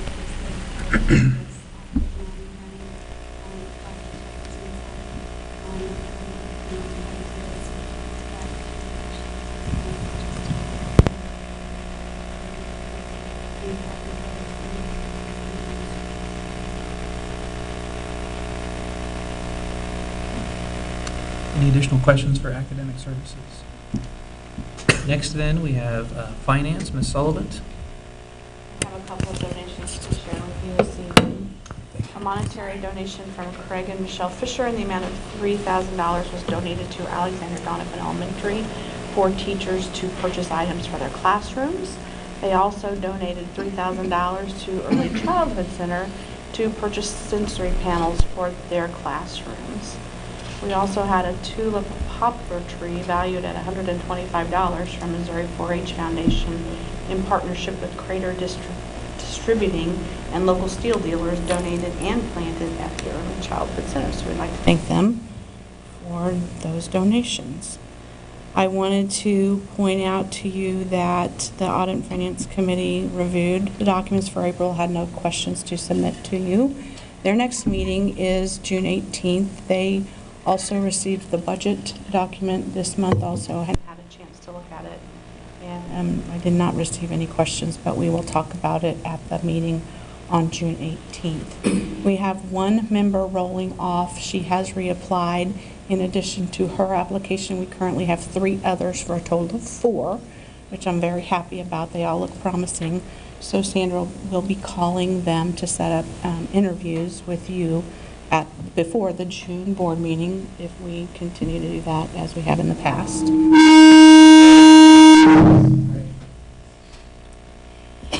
Any additional questions for academic services? Next then, we have finance, Ms. Sullivan. I have a couple of donations to share with you this evening. A monetary donation from Craig and Michelle Fisher in the amount of $3,000 was donated to Alexander Donovan Elementary for teachers to purchase items for their classrooms. They also donated $3,000 to Early Childhood Center to purchase sensory panels for their classrooms. We also had a tulip poplar tree valued at $125 from Missouri 4-H Foundation in partnership with Crater Distributing and local steel dealers donated and planted at the Early Childhood Center. So we'd like to thank them for those donations. I wanted to point out to you that the Audit and Finance Committee reviewed the documents for April, had no questions to submit to you. Their next meeting is June 18th. They also received the budget document this month also. I hadn't had a chance to look at it, and I did not receive any questions, but we will talk about it at the meeting on June 18th. We have one member rolling off. She has reapplied. In addition to her application, we currently have 3 others for a total of 4, which I'm very happy about. They all look promising. So Sandra will be calling them to set up interviews with you before the June board meeting, if we continue to do that as we have in the past.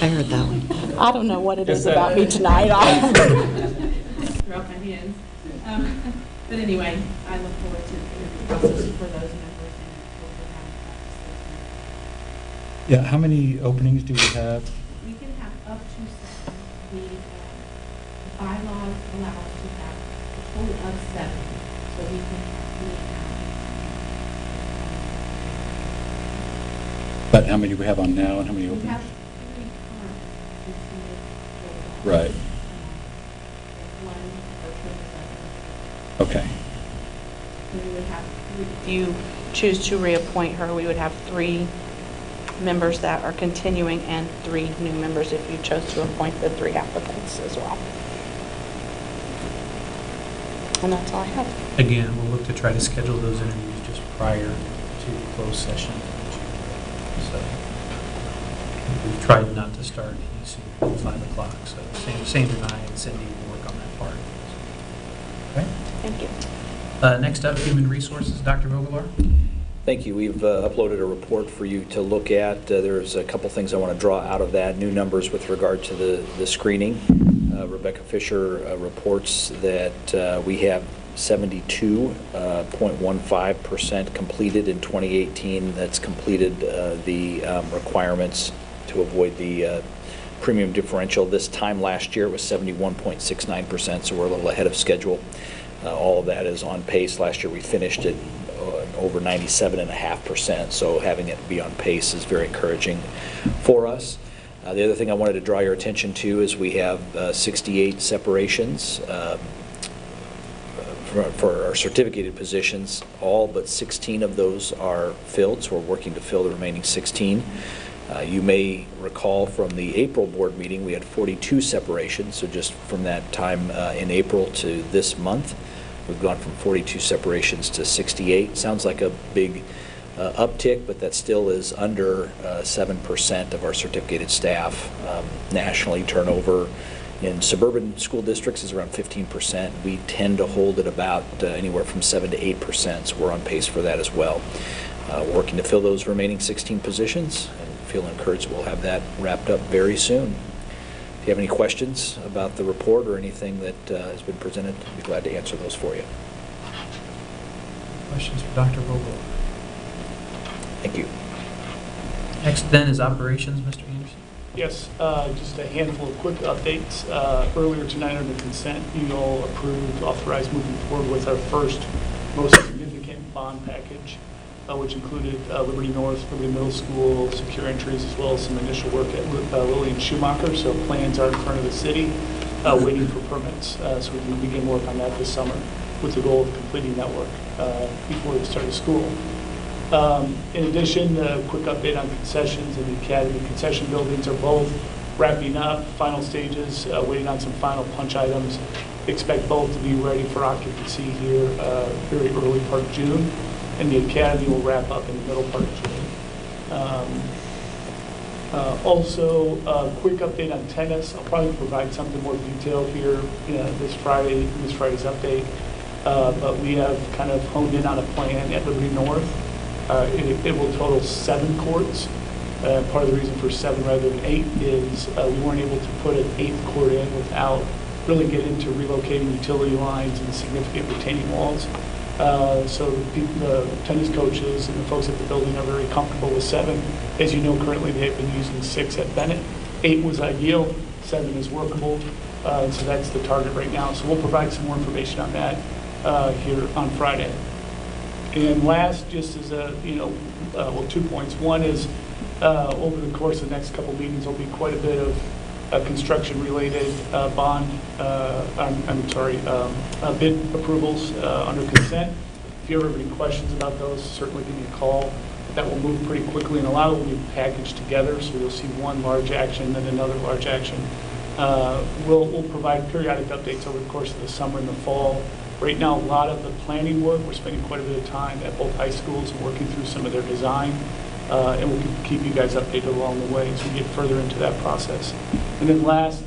I heard that one. I don't know what it is about me tonight. Throughout my hands. But anyway, I look forward to the interview process for those members. Yeah, how many openings do we have? We can have up to 7. The bylaws allow us to have a total of 7. So we can But how many do we have on now and how many we openings? have 3 current. Right. One virtual. Okay. We would have, if you choose to reappoint her, we would have 3 members that are continuing and 3 new members if you chose to appoint the 3 applicants as well. And that's all I have. Again, we'll look to try to schedule those interviews just prior to the closed session. So we've tried not to start any sooner than 5 o'clock. So Sandra and I and Cindy will work on that part. Okay. Thank you. Next up, Human Resources, Dr. Vogelaar. Thank you. We've uploaded a report for you to look at. There's a couple things I want to draw out of that. New numbers with regard to the screening. Rebecca Fisher reports that we have 72.15% completed in 2018. That's completed the requirements to avoid the premium differential. This time last year it was 71.69%, so we're a little ahead of schedule. All of that is on pace. Last year we finished it over 97.5%, so having it be on pace is very encouraging for us. The other thing I wanted to draw your attention to is we have 68 separations for our certificated positions. All but 16 of those are filled, so we're working to fill the remaining 16. You may recall from the April board meeting, we had 42 separations, so just from that time in April to this month, we've gone from 42 separations to 68. Sounds like a big uptick, but that still is under 7% of our certificated staff. Nationally, turnover in suburban school districts is around 15%. We tend to hold at about anywhere from 7 to 8%, so we're on pace for that as well. Working to fill those remaining 16 positions, and feel encouraged we'll have that wrapped up very soon. If you have any questions about the report or anything that has been presented, I'd be glad to answer those for you. Questions for Dr. Vogelaar? Thank you. Next then is operations, Mr. Anderson. Yes, just a handful of quick updates. Earlier tonight under consent, you all approved, authorized moving forward with our first most significant bond package, which included Liberty North, Liberty Middle School, secure entries, as well as some initial work at Lillian Schumacher. So plans are in front of the city, waiting for permits. So we can begin work on that this summer with the goal of completing that work before the start of school. In addition, a quick update on concessions and the academy. Concession buildings are both wrapping up, final stages, waiting on some final punch items. Expect both to be ready for occupancy here very early part of June, and the academy will wrap up in the middle part of June. Also, a quick update on tennis. I'll probably provide something more detailed here this Friday, in this Friday's update. But we have kind of honed in on a plan at Liberty North. It will total 7 courts. Part of the reason for 7 rather than 8 is we weren't able to put an 8th court in without really getting into relocating utility lines and significant retaining walls. So the tennis coaches and the folks at the building are very comfortable with 7. As you know, currently they've been using 6 at Bennett. 8 was ideal, 7 is workable, so that's the target right now. So we'll provide some more information on that here on Friday. And last, just as a, 2 points. One is over the course of the next couple meetings, there'll be quite a bit of construction-related bid approvals under consent. If you ever have any questions about those, certainly give me a call. That will move pretty quickly, and a lot of them will be packaged together, so you'll see one large action, then another large action We'll provide periodic updates over the course of the summer and the fall. Right now, a lot of the planning work, we're spending quite a bit of time at both high schools and working through some of their design, and we'll keep you guys updated along the way as we get further into that process. And then last,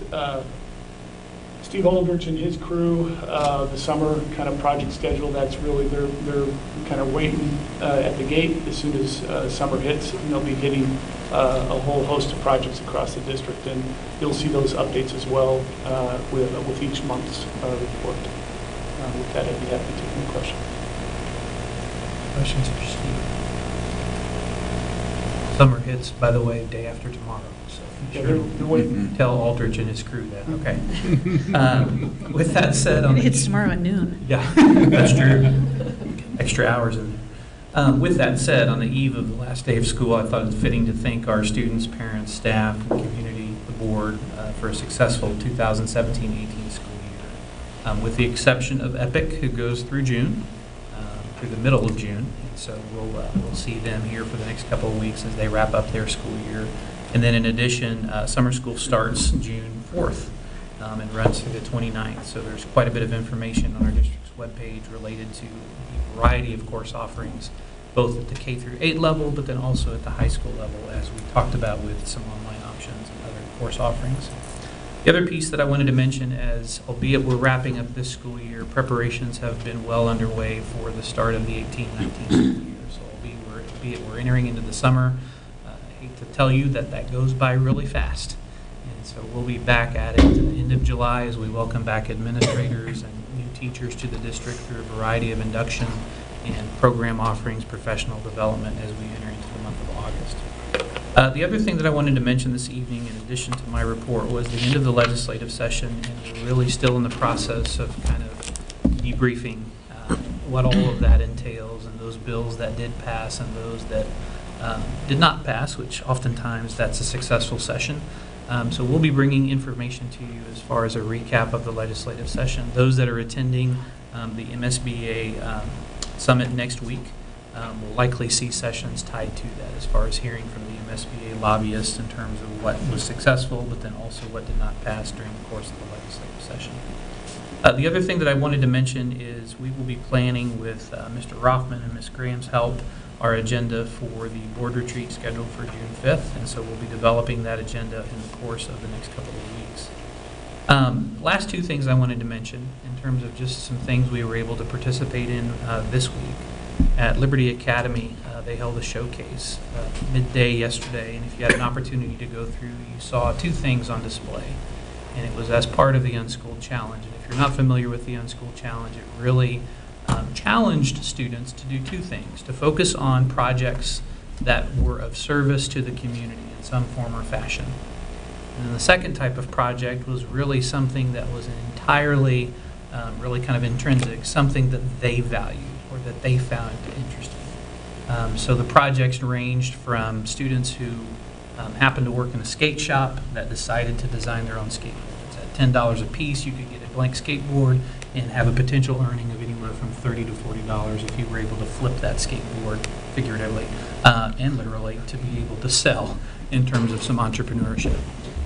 Steve Aldrich and his crew, the summer kind of project schedule, that's really, they're kind of waiting at the gate as soon as summer hits, and they'll be hitting a whole host of projects across the district, and you'll see those updates as well with each month's report. With that, I'd be happy to take any questions. Questions for Steve? Summer hits, by the way, day after tomorrow. So Yeah, they're waiting. Tell Aldrich and his crew that. Okay. With that said, It hits tomorrow at noon. Yeah, that's true. Extra hours in there. With that said, on the eve of the last day of school, I thought it was fitting to thank our students, parents, staff, and community, the board, for a successful 2017-18 school year. With the exception of EPIC, who goes through June, through the middle of June. And so we'll see them here for the next couple of weeks as they wrap up their school year. And then in addition, summer school starts June 4th and runs through the 29th. So there's quite a bit of information on our district's webpage related to a variety of course offerings, both at the K through 8 level, but then also at the high school level, as we talked about with some online options and other course offerings. The other piece that I wanted to mention, as albeit we're wrapping up this school year, preparations have been well underway for the start of the 18-19 school year. So albeit we're entering into the summer, I hate to tell you that goes by really fast. And so we'll be back at it at the end of July as we welcome back administrators and new teachers to the district through a variety of induction and program offerings, professional development as we enter into the month of August. The other thing that I wanted to mention this evening, in addition to my report, was the end of the legislative session, and we're really still in the process of kind of debriefing what all of that entails, and those bills that did pass and those that did not pass, which oftentimes that's a successful session. So we'll be bringing information to you as far as a recap of the legislative session. Those that are attending the MSBA summit next week will likely see sessions tied to that, as far as hearing from the MSBA lobbyists in terms of what was successful, but then also what did not pass during the course of the legislative session. The other thing that I wanted to mention is we will be planning with Mr. Rothman and Ms. Graham's help our agenda for the board retreat scheduled for June 5th, and so we'll be developing that agenda in the course of the next couple of weeks. Last two things I wanted to mention in terms of just some things we were able to participate in this week. At Liberty Academy, they held a showcase midday yesterday, and if you had an opportunity to go through, you saw two things on display, and it was as part of the Unschooled Challenge. And if you're not familiar with the Unschooled Challenge, it really challenged students to do two things: to focus on projects that were of service to the community in some form or fashion. And then the second type of project was really something that was entirely really kind of intrinsic, something that they valued or that they found interesting. So the projects ranged from students who happened to work in a skate shop that decided to design their own skateboards. At $10 a piece, you could get a blank skateboard and have a potential earning of anywhere from $30 to $40 if you were able to flip that skateboard, figuratively and literally, to be able to sell in terms of some entrepreneurship.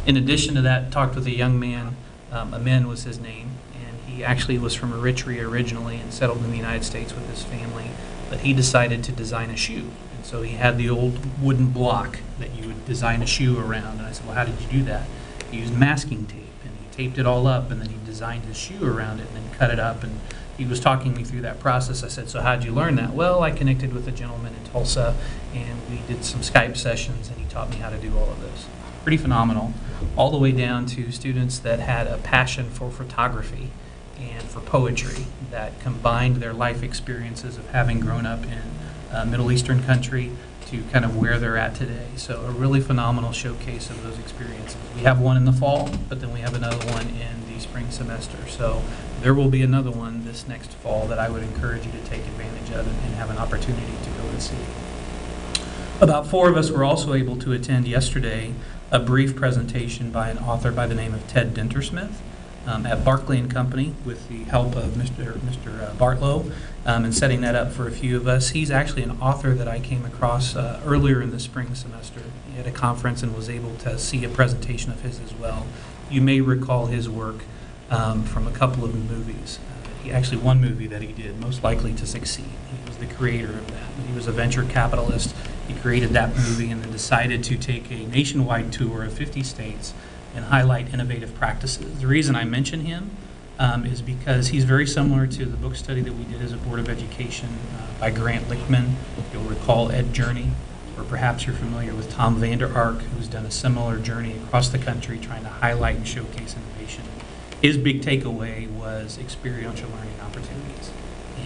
In addition to that, talked with a young man, Amin was his name, and he actually was from Eritrea originally and settled in the United States with his family, but he decided to design a shoe. And so he had the old wooden block that you would design a shoe around. And I said, well, how did you do that? He used masking tape, and he taped it all up, and then he designed his shoe around it and then cut it up. And he was talking me through that process. I said, so how'd you learn that? Well, I connected with a gentleman in Tulsa, and we did some Skype sessions, and he taught me how to do all of this. Pretty phenomenal, all the way down to students that had a passion for photography and for poetry that combined their life experiences of having grown up in Middle Eastern country to kind of where they're at today. So a really phenomenal showcase of those experiences. We have one in the fall, but then we have another one in the spring semester. So there will be another one this next fall that I would encourage you to take advantage of and have an opportunity to go and see. About 4 of us were also able to attend yesterday a brief presentation by an author by the name of Ted Dintersmith at Barclay & Company with the help of Mr. Bartlow and setting that up for a few of us. He's actually an author that I came across earlier in the spring semester at a conference and was able to see a presentation of his as well. You may recall his work from a couple of movies. Actually, one movie that he did, Most Likely to Succeed. He was the creator of that. He was a venture capitalist. He created that movie and then decided to take a nationwide tour of 50 states and highlight innovative practices. The reason I mention him is because he's very similar to the book study that we did as a Board of Education by Grant Lichtman. You'll recall Ed Journey, or perhaps you're familiar with Tom Vander Ark, who's done a similar journey across the country trying to highlight and showcase innovation. His big takeaway was experiential learning opportunities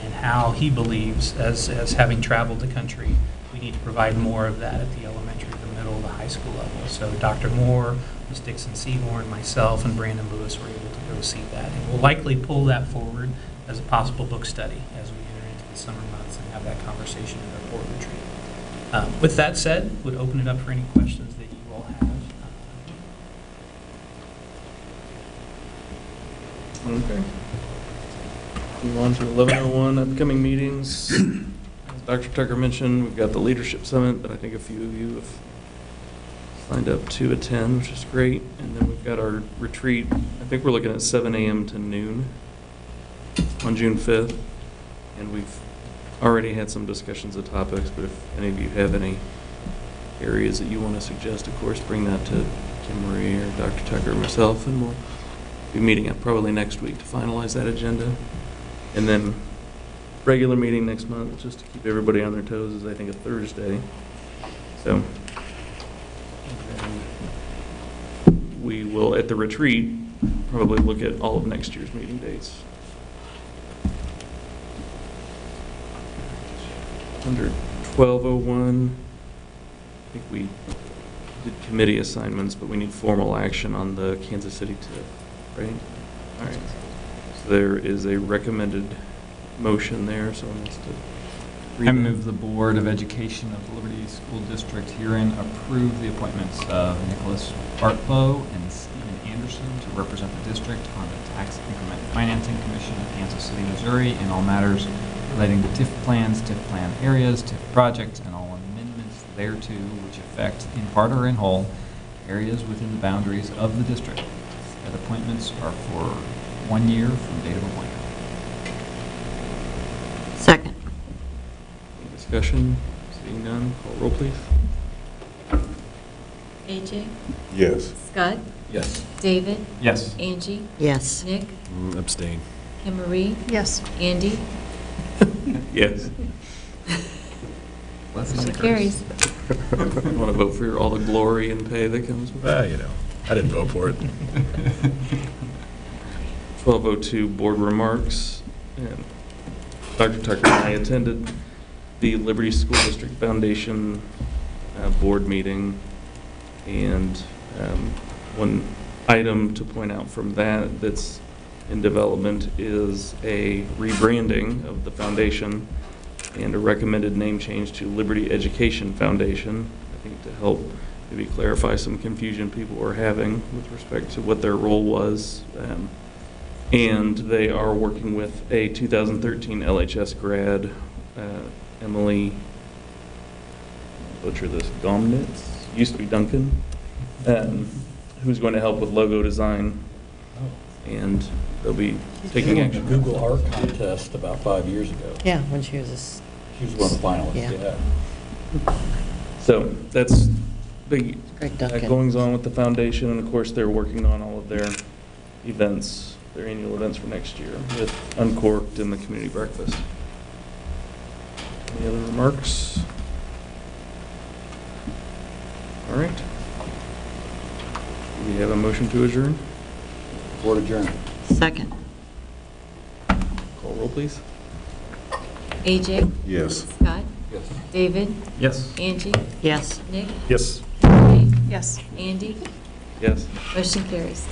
and how he believes, as having traveled the country, we need to provide more of that at the elementary, the middle, the high school level. So Dr. Moore, Ms. Dixon Seaborn, myself, and Brandon Lewis were able to go see that. And we'll likely pull that forward as a possible book study as we enter into the summer months and have that conversation at our board retreat. With that said, would open it up for any questions that you all have. Okay. Move on to 11:01, upcoming meetings. As Dr. Tucker mentioned, we've got the Leadership Summit that I think a few of you have signed up to attend, which is great. And then we've got our retreat. I think we're looking at 7 a.m. to noon on June 5th. And we've already had some discussions of topics, but if any of you have any areas that you want to suggest, of course, bring that to Kim Marie or Dr. Tucker or myself, and we'll be meeting up probably next week to finalize that agenda. And then regular meeting next month, just to keep everybody on their toes, is I think a Thursday. So we will, at the retreat, probably look at all of next year's meeting dates. Under 12:01, I think we did committee assignments, but we need formal action on the Kansas City TIF, right? All right. So there is a recommended motion there, so I wants to read I that. move the Board of Education of the Liberty School District herein approve the appointments of Nicholas Bartlow and Stephen Anderson to represent the district on the Tax Increment Financing Commission of Kansas City, Missouri in all matters relating to TIF plans, TIF plan areas, TIF projects, and all amendments thereto which affect, in part or in whole, areas within the boundaries of the district. Said appointments are for 1 year from date of appointment. Second. Any discussion? Seeing none, call roll, please. AJ? Yes. Scott? Yes. David? Yes. Angie? Yes. Nick? Abstain. Kim Marie? Yes. Andy? Yes. Motion carries. Want to vote for all the glory and pay that comes with it? You know, I didn't vote for it. 12:02, board remarks. And Dr. Tucker and I attended the Liberty School District Foundation board meeting. And one item to point out from that that's in development is a rebranding of the foundation and a recommended name change to Liberty Education Foundation, I think to help maybe clarify some confusion people were having with respect to what their role was. And they are working with a 2013 LHS grad, Emily, butcher this, Gomnitz, used to be Duncan, who's going to help with logo design. And they'll be taking She won action. the Google Art Contest about 5 years ago. Yeah, when she was She was one of the finalists, Yeah. yeah. So that's big Great, Duncan. goings on with the foundation, and of course they're working on all of their events, their annual events for next year with Uncorked and the community breakfast. Any other remarks? All right. Do we have a motion to adjourn? Board adjourned. Second. Call roll, please. AJ? Yes. Scott? Yes. David? Yes. Angie? Yes. Nick? Yes. Kim Marie? Yes. Andy? Yes. Motion carries.